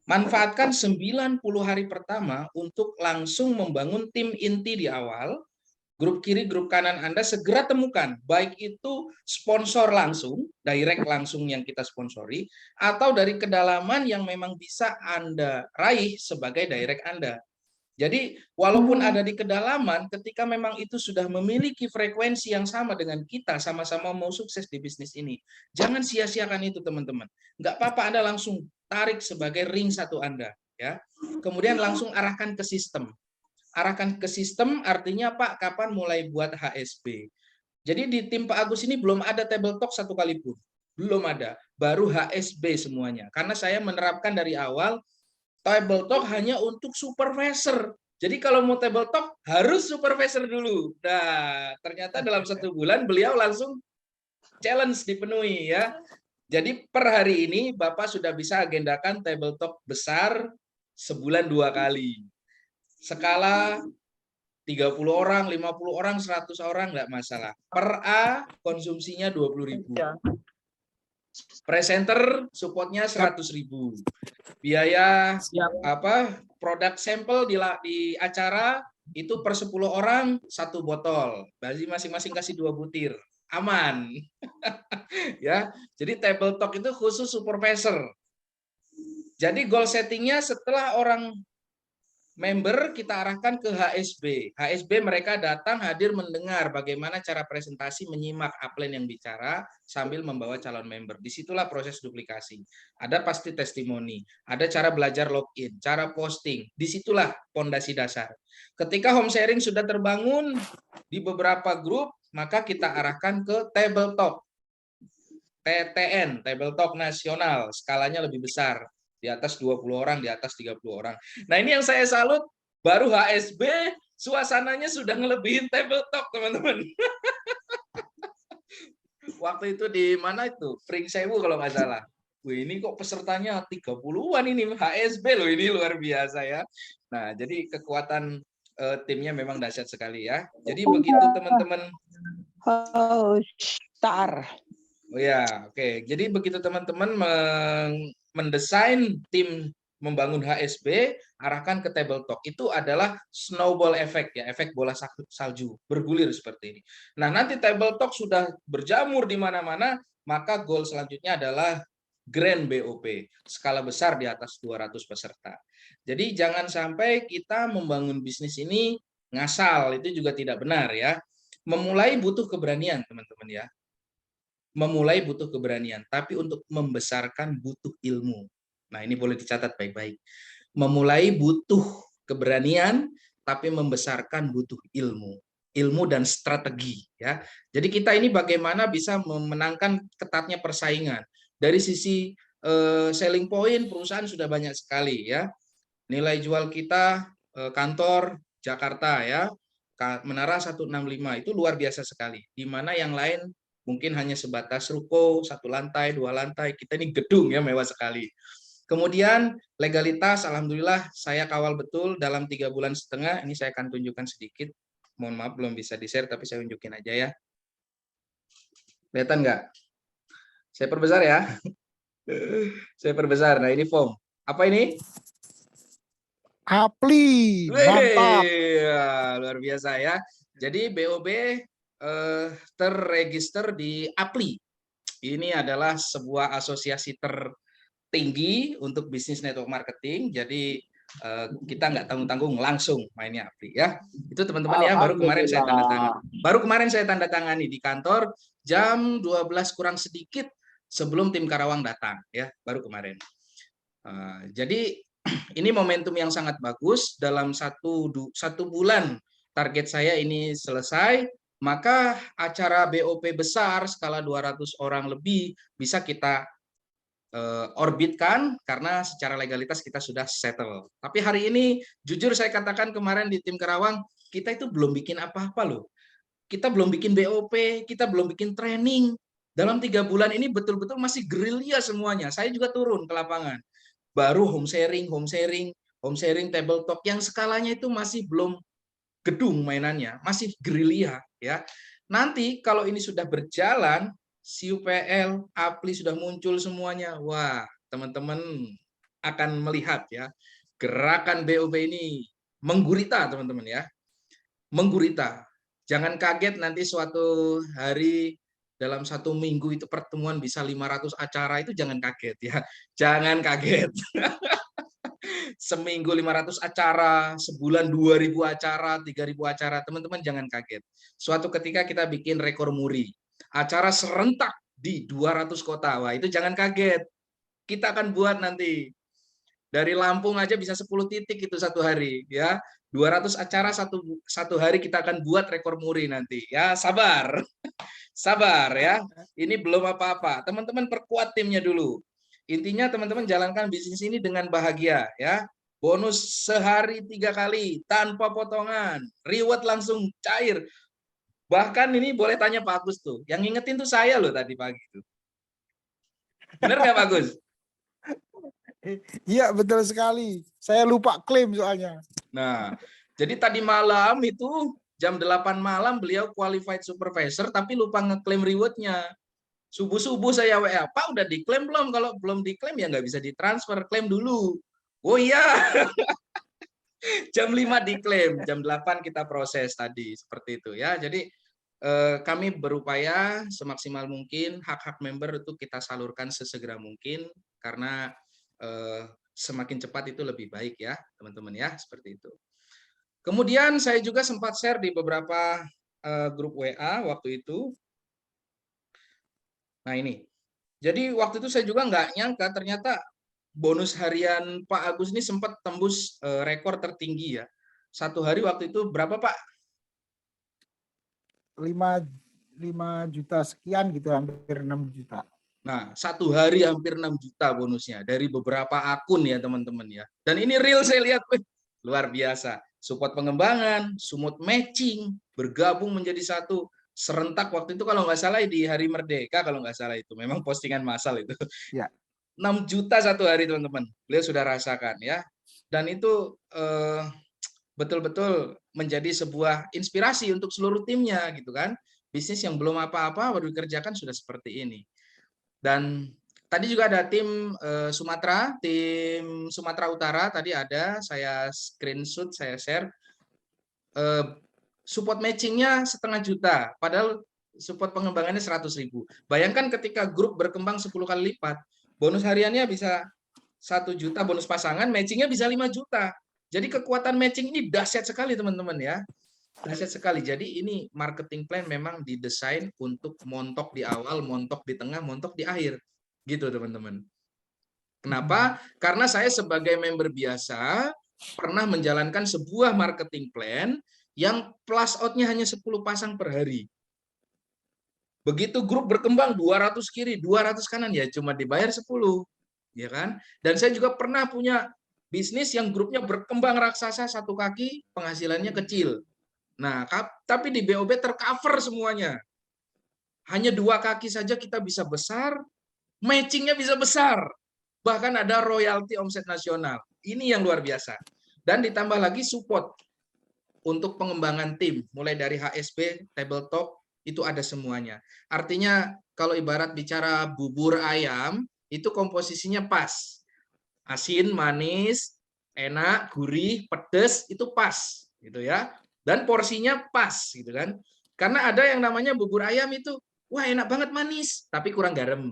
manfaatkan 90 hari pertama untuk langsung membangun tim inti di awal. Grup kiri, grup kanan Anda segera temukan, baik itu sponsor langsung, direct langsung yang kita sponsori, atau dari kedalaman yang memang bisa Anda raih sebagai direct Anda. Jadi walaupun ada di kedalaman, ketika memang itu sudah memiliki frekuensi yang sama dengan kita, sama-sama mau sukses di bisnis ini, jangan sia-siakan itu teman-teman. Nggak apa-apa Anda langsung tarik sebagai ring satu Anda, ya. Kemudian langsung arahkan ke sistem. Arahkan ke sistem artinya Pak, kapan mulai buat HSB? Jadi di tim Pak Agus ini belum ada table talk 1 kali pun. Belum ada. Baru HSB semuanya. Karena saya menerapkan dari awal, table talk hanya untuk supervisor. Jadi kalau mau table talk, harus supervisor dulu. Nah, ternyata dalam 1 bulan beliau langsung challenge dipenuhi ya. Jadi per hari ini Bapak sudah bisa agendakan table talk besar sebulan 2 kali. Skala 30 orang, 50 orang, 100 orang nggak masalah. Per A konsumsinya 20.000. Presenter supportnya 100.000. Biaya produk sampel di acara itu per 10 orang 1 botol. Berarti masing-masing kasih 2 butir. Aman. Ya. Jadi table talk itu khusus supervisor. Jadi goal settingnya setelah orang member kita arahkan ke HSB. HSB mereka datang hadir mendengar bagaimana cara presentasi, menyimak upline yang bicara sambil membawa calon member. Disitulah proses duplikasi. Ada pasti testimoni, ada cara belajar login, cara posting. Disitulah pondasi dasar. Ketika home sharing sudah terbangun di beberapa grup, maka kita arahkan ke table talk. TTN, table talk nasional, skalanya lebih besar. Di atas 20 orang, di atas 30 orang. Nah ini yang saya salut, baru HSB, suasananya sudah ngelebihin table talk, teman-teman. Waktu itu di mana itu? Pringsewu kalau nggak salah. Wih, ini kok pesertanya 30-an ini, HSB loh, ini luar biasa ya. Nah, jadi kekuatan timnya memang dahsyat sekali ya. Jadi begitu teman-teman. Star. Oh ya, oke. Jadi begitu teman-teman mendesain tim membangun HSB, arahkan ke tabletop. Itu adalah snowball effect ya, efek bola salju, bergulir seperti ini. Nah, nanti tabletop sudah berjamur di mana-mana, maka goal selanjutnya adalah Grand BOP, skala besar di atas 200 peserta. Jadi jangan sampai kita membangun bisnis ini ngasal, itu juga tidak benar ya. Memulai butuh keberanian, teman-teman ya. Memulai butuh keberanian, tapi untuk membesarkan butuh ilmu. Nah, ini boleh dicatat baik-baik. Memulai butuh keberanian, tapi membesarkan butuh ilmu. Ilmu dan strategi ya. Jadi kita ini bagaimana bisa memenangkan ketatnya persaingan. Dari sisi selling point perusahaan sudah banyak sekali ya. Nilai jual kita kantor Jakarta ya. Menara 165 itu luar biasa sekali. Di mana yang lain mungkin hanya sebatas ruko, 1 lantai, 2 lantai. Kita ini gedung ya, mewah sekali. Kemudian legalitas, alhamdulillah saya kawal betul dalam 3,5 bulan. Ini saya akan tunjukkan sedikit. Mohon maaf belum bisa di-share, tapi saya tunjukin aja ya. Kelihatan nggak? Saya perbesar ya. Saya perbesar. Nah, ini form. Apa ini? Apli, mantap. Ya, luar biasa ya. Jadi BOB terregister di Apli. Ini adalah sebuah asosiasi tertinggi untuk bisnis network marketing. Jadi kita nggak tanggung-tanggung, langsung mainnya Apli ya. Itu teman-teman ya, baru kemarin saya tanda tangan. Baru kemarin saya tanda tangani di kantor jam 12 kurang sedikit sebelum tim Karawang datang ya, baru kemarin. Jadi ini momentum yang sangat bagus. Dalam satu bulan target saya ini selesai, maka acara BOP besar skala 200 orang lebih bisa kita orbitkan karena secara legalitas kita sudah settle. Tapi hari ini jujur saya katakan kemarin di tim Karawang kita itu belum bikin apa-apa loh. Kita belum bikin BOP, kita belum bikin training. Dalam 3 bulan ini betul-betul masih gerilya semuanya. Saya juga turun ke lapangan. Baru home sharing tabletop yang skalanya itu masih belum gedung mainannya, masih gerilya ya. Nanti kalau ini sudah berjalan, CUPL, Apli sudah muncul semuanya. Wah, teman-teman akan melihat ya, gerakan BOB ini menggurita teman-teman ya. Menggurita. Jangan kaget nanti suatu hari dalam 1 minggu itu pertemuan bisa 500 acara, itu jangan kaget ya. Jangan kaget. Seminggu 500 acara, sebulan 2.000 acara, 3.000 acara, teman-teman jangan kaget. Suatu ketika kita bikin rekor muri, acara serentak di 200 kota, wah itu jangan kaget. Kita akan buat nanti, dari Lampung aja bisa 10 titik itu satu hari ya. 200 acara satu hari kita akan buat rekor muri nanti. Ya, sabar. Sabar ya. Ini belum apa-apa. Teman-teman perkuat timnya dulu. Intinya teman-teman jalankan bisnis ini dengan bahagia ya. Bonus sehari 3 kali tanpa potongan. Reward langsung cair. Bahkan ini boleh tanya Pak Agus tuh. Yang ngingetin tuh saya loh tadi pagi tuh. Benar nggak Pak Agus? Iya betul sekali. Saya lupa klaim soalnya. Nah, jadi tadi malam itu jam 8 malam beliau qualified supervisor tapi lupa ngeklaim rewardnya. Subuh-subuh saya WA, Pak udah diklaim belum? Kalau belum diklaim ya nggak bisa ditransfer, klaim dulu. Oh iya. Jam 5 diklaim, jam 8 kita proses tadi seperti itu ya. Jadi kami berupaya semaksimal mungkin hak-hak member itu kita salurkan sesegera mungkin karena semakin cepat itu lebih baik ya teman-teman ya, seperti itu. Kemudian saya juga sempat share di beberapa grup WA waktu itu. Nah ini, jadi waktu itu saya juga nggak nyangka ternyata bonus harian Pak Agus ini sempat tembus rekor tertinggi ya. Satu hari waktu itu berapa Pak? 5 juta sekian gitu, hampir 6 juta. Nah, satu hari hampir 6 juta bonusnya dari beberapa akun ya teman-teman ya. Dan ini real saya lihat, luar biasa. Support pengembangan, support matching, bergabung menjadi satu. Serentak waktu itu kalau nggak salah di Hari Merdeka, kalau nggak salah itu. Memang postingan massal itu. Ya. 6 juta satu hari teman-teman. Beliau sudah rasakan ya. Dan itu betul-betul menjadi sebuah inspirasi untuk seluruh timnya gitu kan. Bisnis yang belum apa-apa baru dikerjakan sudah seperti ini. Dan tadi juga ada tim Sumatera Utara tadi ada, saya screenshot, saya share. Support matchingnya 500 juta, padahal support pengembangannya 100.000. Bayangkan ketika grup berkembang 10 kali lipat, bonus hariannya bisa 1 juta, bonus pasangan matchingnya bisa 5 juta. Jadi kekuatan matching ini dahsyat sekali teman-teman ya. Dahsyat sekali. Jadi ini marketing plan memang didesain untuk montok di awal, montok di tengah, montok di akhir. Gitu teman-teman. Kenapa? Karena saya sebagai member biasa pernah menjalankan sebuah marketing plan yang plus out-nya hanya 10 pasang per hari. Begitu grup berkembang 200 kiri, 200 kanan ya cuma dibayar 10. Ya kan? Dan saya juga pernah punya bisnis yang grupnya berkembang raksasa, 1 kaki, penghasilannya kecil. Nah, tapi di BOB tercover semuanya. Hanya 2 kaki saja kita bisa besar, matchingnya bisa besar. Bahkan ada royalti omset nasional. Ini yang luar biasa. Dan ditambah lagi support untuk pengembangan tim. Mulai dari HSP, tabletop, itu ada semuanya. Artinya kalau ibarat bicara bubur ayam, itu komposisinya pas. Asin, manis, enak, gurih, pedas, itu pas. Gitu ya. Dan porsinya pas. Gitu kan. Karena ada yang namanya bubur ayam itu, wah enak banget manis, tapi kurang garam.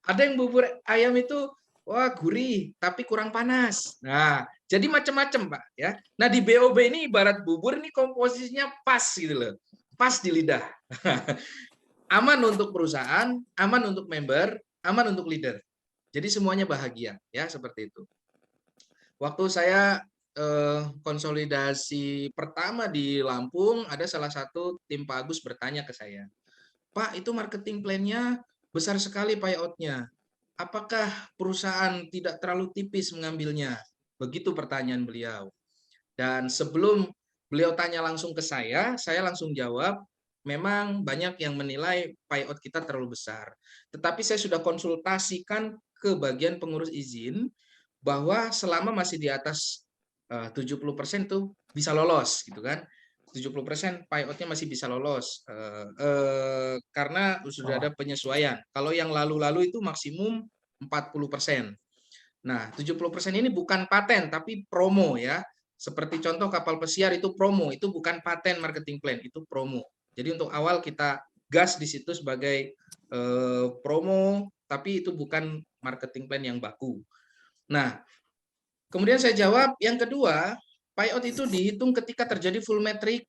Ada yang bubur ayam itu, wah gurih, tapi kurang panas. Nah, jadi macam-macam Pak. Ya. Nah di BOB ini ibarat bubur ini komposisinya pas gitu loh. Pas di lidah. Aman untuk perusahaan, aman untuk member, aman untuk leader. Jadi semuanya bahagia. Ya seperti itu. Waktu saya konsolidasi pertama di Lampung, ada salah satu tim Pak Agus bertanya ke saya, Pak, itu marketing plan-nya besar sekali payout-nya. Apakah perusahaan tidak terlalu tipis mengambilnya? Begitu pertanyaan beliau. Dan sebelum beliau tanya langsung ke saya langsung jawab, memang banyak yang menilai payout kita terlalu besar. Tetapi saya sudah konsultasikan ke bagian pengurus izin, bahwa selama masih di atas 70% tuh bisa lolos gitu kan. 70% payout-nya masih bisa lolos karena sudah ada penyesuaian. Kalau yang lalu-lalu itu maksimum 40%. Nah, 70% ini bukan paten tapi promo ya. Seperti contoh kapal pesiar itu promo, itu bukan paten marketing plan, itu promo. Jadi untuk awal kita gas di situ sebagai promo, tapi itu bukan marketing plan yang baku. Nah, kemudian saya jawab, yang kedua, payout itu dihitung ketika terjadi full metric.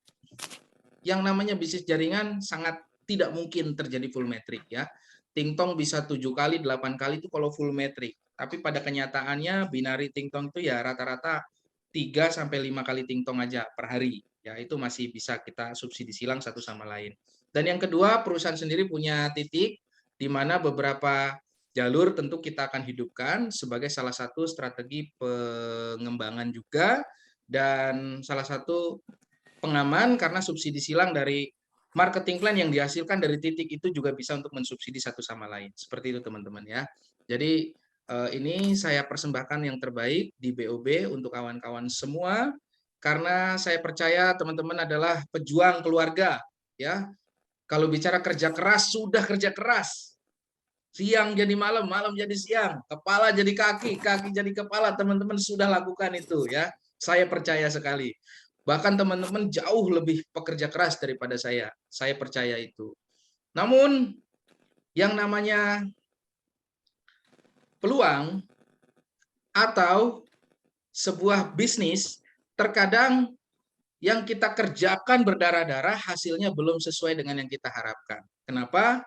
Yang namanya bisnis jaringan sangat tidak mungkin terjadi full metric ya. Ting-tong bisa 7 kali, 8 kali itu kalau full metric. Tapi pada kenyataannya binari ting-tong itu ya rata-rata 3 sampai 5 kali ting-tong aja per hari. Ya, itu masih bisa kita subsidi silang satu sama lain. Dan yang kedua, perusahaan sendiri punya titik di mana beberapa jalur tentu kita akan hidupkan sebagai salah satu strategi pengembangan juga dan salah satu pengaman karena subsidi silang dari marketing plan yang dihasilkan dari titik itu juga bisa untuk mensubsidi satu sama lain. Seperti itu teman-teman ya. Jadi ini saya persembahkan yang terbaik di BOB untuk kawan-kawan semua karena saya percaya teman-teman adalah pejuang keluarga ya. Kalau bicara kerja keras sudah kerja keras. Siang jadi malam, malam jadi siang, kepala jadi kaki, kaki jadi kepala, teman-teman sudah lakukan itu ya. Saya percaya sekali. Bahkan teman-teman jauh lebih pekerja keras daripada saya. Saya percaya itu. Namun yang namanya peluang atau sebuah bisnis terkadang yang kita kerjakan berdarah-darah hasilnya belum sesuai dengan yang kita harapkan. Kenapa?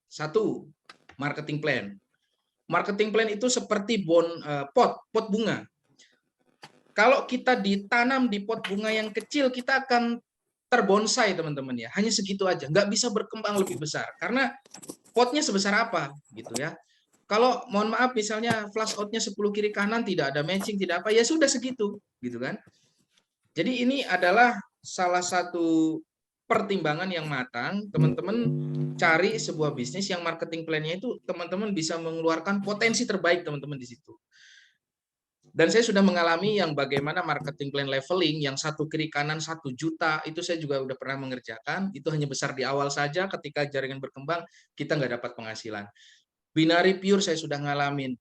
Satu, marketing plan. Marketing plan itu seperti pot bunga. Kalau kita ditanam di pot bunga yang kecil, kita akan terbonsai teman-teman ya. Hanya segitu aja, nggak bisa berkembang lebih besar. Karena potnya sebesar apa gitu ya. Kalau mohon maaf misalnya flush out-nya 10 kiri kanan, tidak ada matching, tidak apa, ya sudah segitu gitu kan. Jadi ini adalah salah satu pertimbangan yang matang, teman-teman cari sebuah bisnis yang marketing plan-nya itu teman-teman bisa mengeluarkan potensi terbaik teman-teman di situ. Dan saya sudah mengalami yang bagaimana marketing plan leveling yang satu kiri kanan 1 juta, itu saya juga udah pernah mengerjakan. Itu hanya besar di awal saja, ketika jaringan berkembang kita nggak dapat penghasilan. Binary pure saya sudah ngalamin.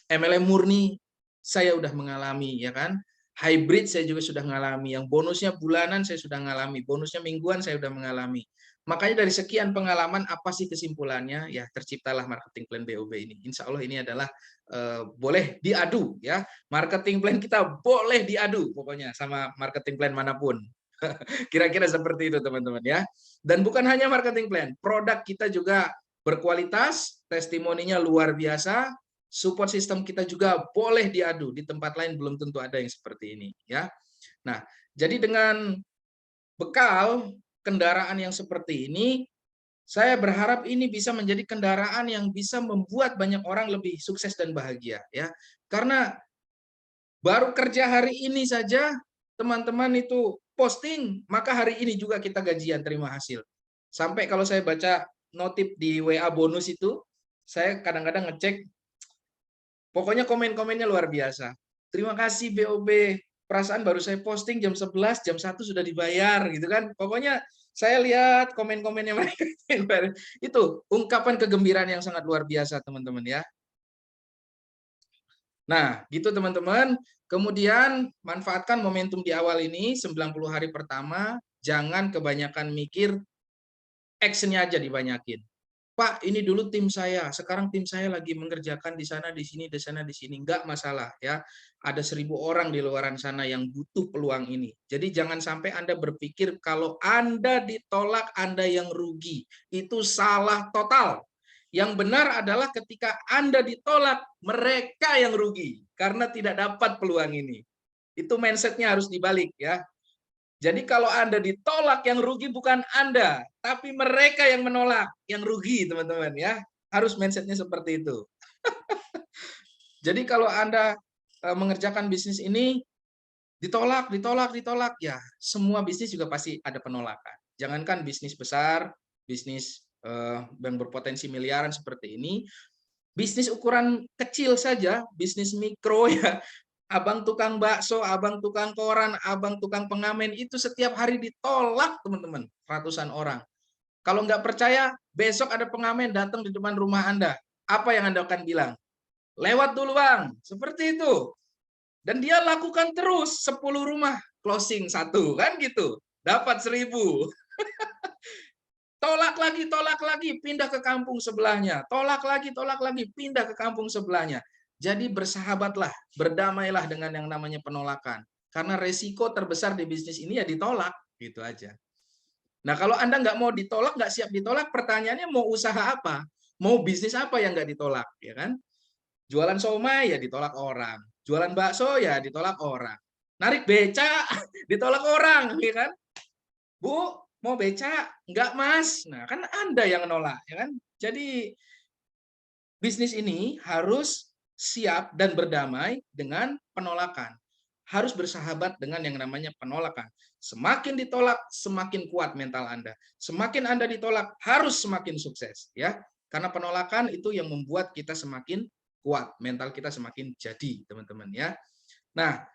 MLM murni saya udah mengalami, ya kan. Hybrid saya juga sudah mengalami. Yang bonusnya bulanan saya sudah mengalami. Bonusnya mingguan saya sudah mengalami. Makanya dari sekian pengalaman, apa sih kesimpulannya? Ya, terciptalah marketing plan BOB ini. Insya Allah ini adalah boleh diadu, ya. Marketing plan kita boleh diadu, pokoknya sama marketing plan manapun. Kira-kira seperti itu, teman-teman, ya. Dan bukan hanya marketing plan, produk kita juga berkualitas, testimoninya luar biasa, support system kita juga boleh diadu. Di tempat lain belum tentu ada yang seperti ini, ya. Nah, jadi dengan bekal kendaraan yang seperti ini, saya berharap ini bisa menjadi kendaraan yang bisa membuat banyak orang lebih sukses dan bahagia, ya. Karena baru kerja hari ini saja teman-teman itu posting, maka hari ini juga kita gajian terima hasil. Sampai kalau saya baca notif di WA bonus itu, saya kadang-kadang ngecek, pokoknya komen-komennya luar biasa. Terima kasih BOB, perasaan baru saya posting jam 11, jam 1 sudah dibayar, gitu kan. Pokoknya saya lihat komen-komennya mereka. Itu ungkapan kegembiraan yang sangat luar biasa, teman-teman, ya. Nah, gitu teman-teman. Kemudian manfaatkan momentum di awal ini, 90 hari pertama, jangan kebanyakan mikir, actionnya aja dibanyakin. Pak, ini dulu tim saya, sekarang tim saya lagi mengerjakan di sana, di sini, di sana, di sini. Enggak masalah, ya. Ada 1000 orang di luaran sana yang butuh peluang ini. Jadi jangan sampai Anda berpikir kalau Anda ditolak, Anda yang rugi. Itu salah total. Yang benar adalah ketika Anda ditolak, mereka yang rugi karena tidak dapat peluang ini. Itu mindset-nya harus dibalik, ya. Jadi kalau Anda ditolak, yang rugi bukan Anda, tapi mereka yang menolak, yang rugi, teman-teman, ya. Harus mindset-nya seperti itu. Jadi kalau Anda mengerjakan bisnis ini, ditolak, ya semua bisnis juga pasti ada penolakan. Jangankan bisnis besar, bisnis yang berpotensi miliaran seperti ini, bisnis ukuran kecil saja, bisnis mikro, ya, abang tukang bakso, abang tukang koran, abang tukang pengamen, itu setiap hari ditolak, teman-teman, ratusan orang. Kalau nggak percaya, besok ada pengamen datang di depan rumah Anda. Apa yang Anda akan bilang? Lewat dulu, Bang. Seperti itu. Dan dia lakukan terus 10 rumah, closing 1, kan gitu. Dapat 1000. Tolak lagi, pindah ke kampung sebelahnya. Tolak lagi, pindah ke kampung sebelahnya. Jadi bersahabatlah, berdamailah dengan yang namanya penolakan. Karena resiko terbesar di bisnis ini ya ditolak, gitu aja. Nah, kalau Anda nggak mau ditolak, nggak siap ditolak, pertanyaannya mau usaha apa? Mau bisnis apa yang nggak ditolak, ya kan? Jualan somai ya ditolak orang. Jualan bakso ya ditolak orang. Narik beca ditolak orang, ya kan? Bu, mau beca? Enggak, Mas. Nah, kan Anda yang nolak, ya kan? Jadi bisnis ini harus siap dan berdamai dengan penolakan. Harus bersahabat dengan yang namanya penolakan. Semakin ditolak, semakin kuat mental Anda. Semakin Anda ditolak, harus semakin sukses, ya. Karena penolakan itu yang membuat kita semakin kuat, mental kita semakin jadi, teman-teman, ya. Nah,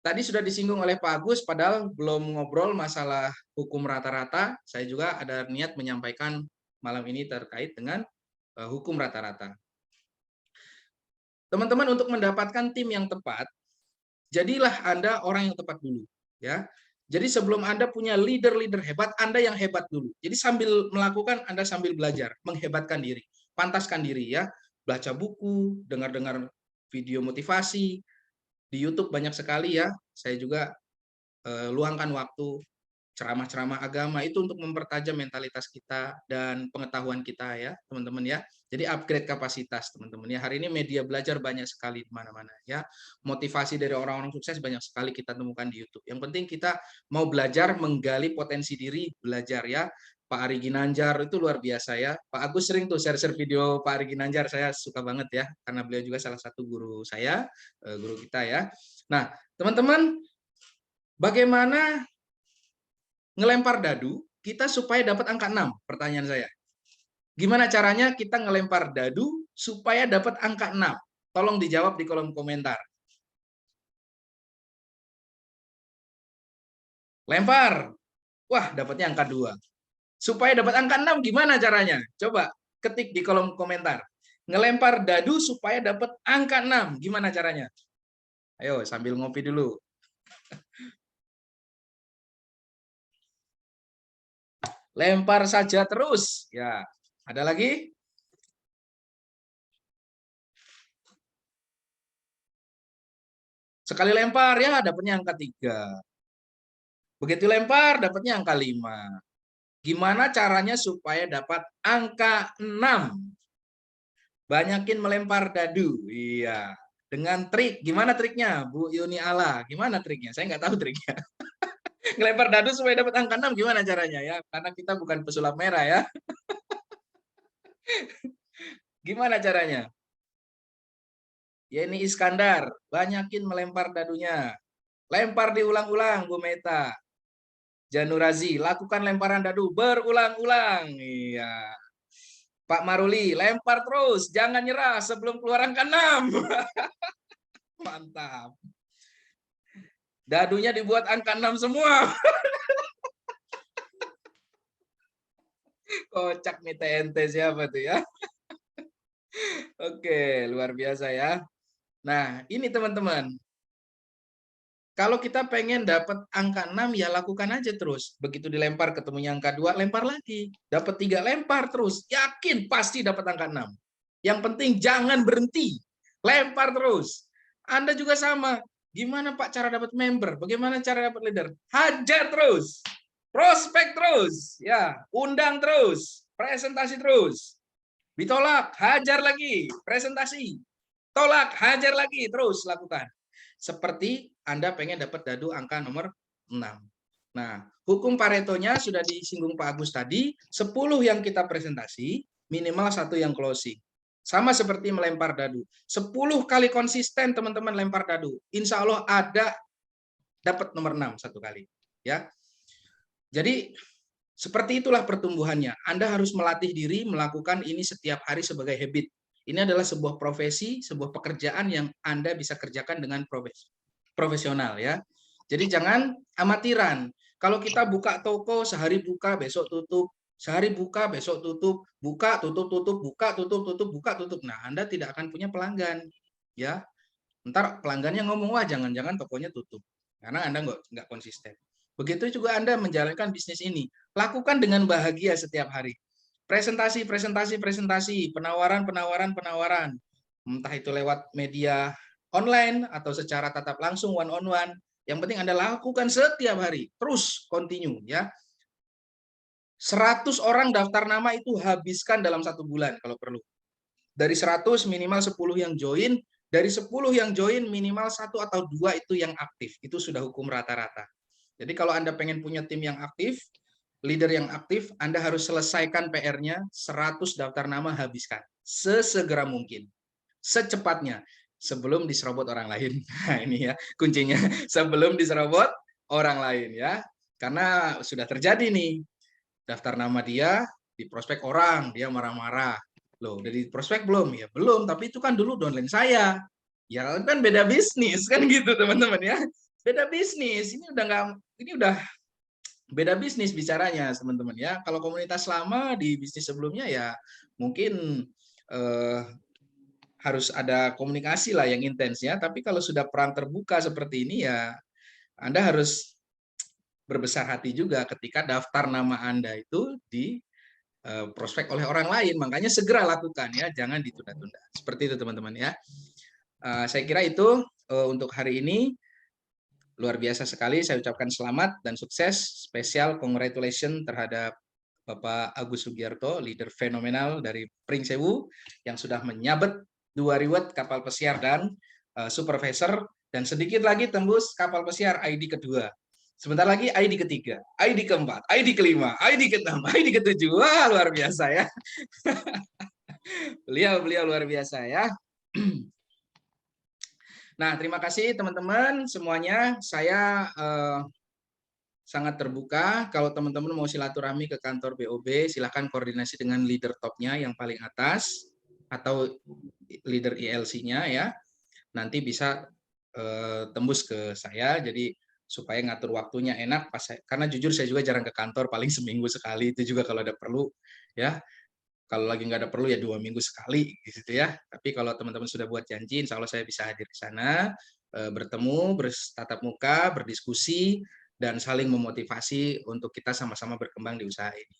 tadi sudah disinggung oleh Pak Agus, padahal belum ngobrol masalah hukum rata-rata. Saya juga ada niat menyampaikan malam ini terkait dengan hukum rata-rata. Teman-teman, untuk mendapatkan tim yang tepat, jadilah Anda orang yang tepat dulu, ya. Jadi sebelum Anda punya leader-leader hebat, Anda yang hebat dulu. Jadi sambil melakukan, Anda sambil belajar, menghebatkan diri, pantaskan diri, ya. Baca buku, dengar-dengar video motivasi, di YouTube banyak sekali, ya. Saya juga luangkan waktu ceramah-ceramah agama itu untuk mempertajam mentalitas kita dan pengetahuan kita, ya, teman-teman, ya. Jadi upgrade kapasitas, teman-teman, ya. Hari ini media belajar banyak sekali di mana-mana, ya. Motivasi dari orang-orang sukses banyak sekali kita temukan di YouTube. Yang penting kita mau belajar, menggali potensi diri, belajar, ya. Pak Ari Ginanjar itu luar biasa, ya. Pak Agus sering tuh share-share video Pak Ari Ginanjar, saya suka banget, ya, karena beliau juga salah satu guru saya, guru kita, ya. Nah, teman-teman, bagaimana ngelempar dadu kita supaya dapat angka 6? Pertanyaan saya. Gimana caranya kita ngelempar dadu supaya dapat angka 6? Tolong dijawab di kolom komentar. Lempar. Wah, dapatnya angka 2. Supaya dapat angka 6 gimana caranya? Coba ketik di kolom komentar. Ngelempar dadu supaya dapat angka 6. Gimana caranya? Ayo sambil ngopi dulu. Lempar saja terus. Ya, ada lagi? Sekali lempar ya dapatnya angka 3. Begitu lempar dapatnya angka 5. Gimana caranya supaya dapat angka 6? Banyakin melempar dadu. Iya. Dengan trik. Gimana triknya, Bu Yuni Ala? Gimana triknya? Saya nggak tahu triknya. Ngelempar dadu supaya dapat angka 6 gimana caranya ya? Karena kita bukan pesulap merah ya. Gimana caranya? Yeni Iskandar, banyakin melempar dadunya. Lempar diulang-ulang, Bu Meta. Janurazi, lakukan lemparan dadu berulang-ulang. Iya. Pak Maruli, lempar terus, jangan nyerah sebelum keluar angka 6. Mantap. Dadunya dibuat angka 6 semua. Kocak nih TNT siapa tuh ya. Oke, luar biasa ya. Nah, ini teman-teman. Kalau kita pengen dapat angka 6, ya lakukan aja terus. Begitu dilempar ketemunya angka 2, lempar lagi. Dapat 3, lempar terus. Yakin pasti dapat angka 6. Yang penting jangan berhenti. Lempar terus. Anda juga sama. Gimana Pak cara dapat member? Bagaimana cara dapat leader? Hajar terus. Prospek terus. Ya, undang terus. Presentasi terus. Ditolak, hajar lagi. Presentasi. Tolak, hajar lagi. Terus lakukan. Seperti Anda pengen dapat dadu angka nomor 6. Nah, hukum Paretonya sudah disinggung Pak Agus tadi, 10 yang kita presentasi, minimal 1 yang closing. Sama seperti melempar dadu. 10 kali konsisten teman-teman lempar dadu. Insya Allah ada dapat nomor 6 1 kali. Ya. Jadi, seperti itulah pertumbuhannya. Anda harus melatih diri melakukan ini setiap hari sebagai habit. Ini adalah sebuah profesi, sebuah pekerjaan yang Anda bisa kerjakan dengan profesional ya. Jadi jangan amatiran. Kalau kita buka toko, sehari buka, besok tutup. Sehari buka, besok tutup. Buka, tutup, tutup, buka, tutup, tutup, buka, tutup. Nah, Anda tidak akan punya pelanggan. Ya. Ntar pelanggannya ngomong, wah jangan-jangan tokonya tutup. Karena Anda nggak konsisten. Begitu juga Anda menjalankan bisnis ini. Lakukan dengan bahagia setiap hari. Presentasi, penawaran. Entah itu lewat media online atau secara tatap langsung one on one. Yang penting Anda lakukan setiap hari. Terus continue ya. 100 orang daftar nama itu habiskan dalam 1 bulan kalau perlu. Dari 100 minimal 10 yang join, dari 10 yang join minimal 1 atau 2 itu yang aktif. Itu sudah hukum rata-rata. Jadi kalau Anda pengen punya tim yang aktif, leader yang aktif, Anda harus selesaikan PR-nya, 100 daftar nama habiskan. Sesegera mungkin. Secepatnya. Sebelum diserobot orang lain. Nah ini ya kuncinya. Sebelum diserobot orang lain ya. Karena sudah terjadi nih. Daftar nama dia, di prospek orang, dia marah-marah. Loh, udah di prospek belum? Ya belum, tapi itu kan dulu downline saya. Ya kan beda bisnis, kan gitu teman-teman ya. Beda bisnis. Ini udah beda bisnis bicaranya teman-teman ya. Kalau komunitas lama di bisnis sebelumnya ya mungkin harus ada komunikasi lah yang intens ya. Tapi kalau sudah perang terbuka seperti ini ya Anda harus berbesar hati juga ketika daftar nama Anda itu di prospek oleh orang lain. Makanya segera lakukan ya, jangan ditunda-tunda. Seperti itu teman-teman ya. Saya kira itu untuk hari ini. Luar biasa sekali, saya ucapkan selamat dan sukses. Spesial congratulations terhadap Bapak Agus Sugiarto, leader fenomenal dari Pringsewu yang sudah menyabet 2 reward kapal pesiar dan supervisor, dan sedikit lagi tembus kapal pesiar ID kedua. Sebentar lagi ID ketiga, ID keempat, ID kelima, ID keenam, ID ketujuh. Wah, luar biasa ya. Beliau luar biasa ya. Nah, terima kasih teman-teman semuanya. Saya sangat terbuka. Kalau teman-teman mau silaturahmi ke kantor BOB, silahkan koordinasi dengan leader topnya yang paling atas atau leader ILC-nya ya. Nanti bisa tembus ke saya. Jadi supaya ngatur waktunya enak karena jujur saya juga jarang ke kantor, paling seminggu sekali, itu juga kalau ada perlu ya. Kalau lagi nggak ada perlu ya 2 minggu sekali gitu ya. Tapi kalau teman-teman sudah buat janji, insya Allah saya bisa hadir di sana, bertemu, bertatap muka, berdiskusi, dan saling memotivasi untuk kita sama-sama berkembang di usaha ini.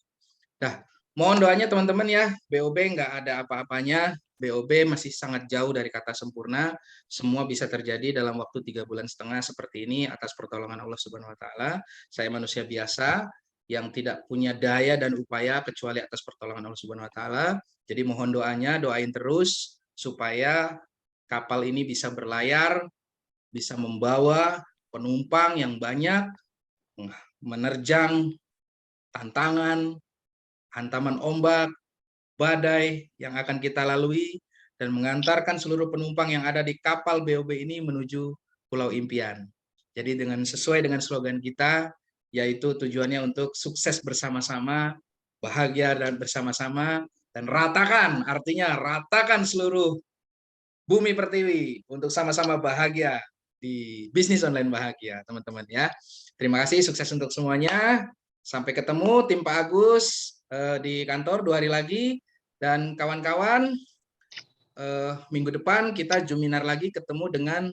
Nah, mohon doanya teman-teman ya, BOB nggak ada apa-apanya, BOB masih sangat jauh dari kata sempurna, semua bisa terjadi dalam waktu 3,5 bulan seperti ini atas pertolongan Allah Subhanahu Wa Taala. Saya manusia biasa, yang tidak punya daya dan upaya kecuali atas pertolongan Allah Subhanahu Wa Taala. Jadi mohon doanya, doain terus supaya kapal ini bisa berlayar, bisa membawa penumpang yang banyak, menerjang tantangan, hantaman ombak, badai yang akan kita lalui, dan mengantarkan seluruh penumpang yang ada di kapal BOB ini menuju Pulau Impian. Jadi sesuai dengan slogan kita, yaitu tujuannya untuk sukses bersama-sama, bahagia dan bersama-sama, dan ratakan, artinya ratakan seluruh bumi pertiwi untuk sama-sama bahagia di bisnis online bahagia, teman-teman ya. Terima kasih, sukses untuk semuanya. Sampai ketemu tim Pak Agus di kantor 2 hari lagi, dan kawan-kawan minggu depan kita Juminar lagi ketemu dengan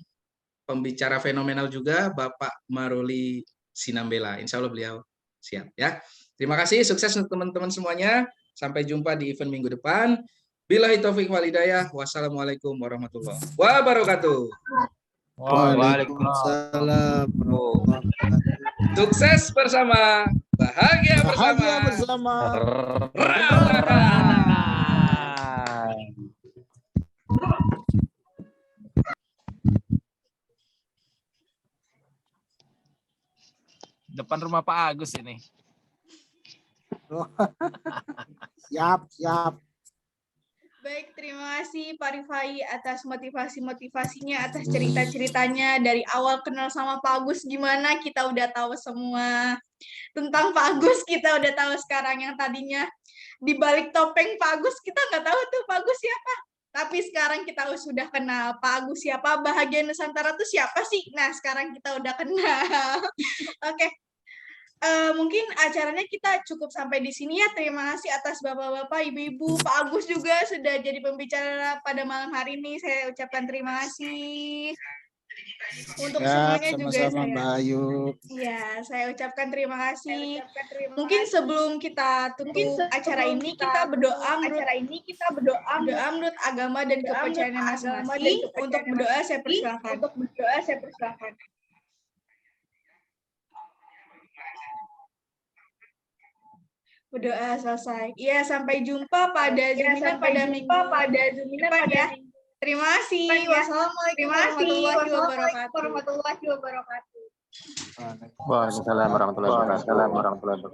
pembicara fenomenal juga, Bapak Maruli Sinambela. Insya Allah beliau siap ya. Terima kasih, sukses untuk teman-teman semuanya. Sampai jumpa di event minggu depan. Billahi taufiq wal hidayah. Wassalamualaikum warahmatullahi wabarakatuh. Waalaikumsalam. Sukses bersama, bahagia bersama. Depan rumah Pak Agus ini. Siap. Baik, terima kasih Pak Rifai atas motivasi-motivasinya, atas cerita-ceritanya. Dari awal kenal sama Pak Agus gimana, kita udah tahu semua tentang Pak Agus. Kita udah tahu sekarang yang tadinya di balik topeng Pak Agus, kita nggak tahu tuh Pak Agus siapa. Tapi sekarang kita sudah kenal Pak Agus siapa, Bahagia Nusantara tuh siapa sih? Nah, sekarang kita udah kenal. Oke. Mungkin acaranya kita cukup sampai di sini ya. Terima kasih atas Bapak-bapak, Ibu-ibu, Pak Agus juga sudah jadi pembicara pada malam hari ini. Saya ucapkan terima kasih. Untuk semuanya juga sama-sama Mbak Ayu. Ya, saya ucapkan terima kasih. Mungkin sebelum kita tutup acara ini, kita berdoa menurut agama dan kepercayaan masing-masing. Untuk berdoa saya persilakan. Berdoa selesai. Ya, sampai jumpa pada Juminar pada minggu depan ya. Terima kasih. Wassalamualaikum warahmatullahi wabarakatuh. Waalaikumsalam warahmatullahi wabarakatuh.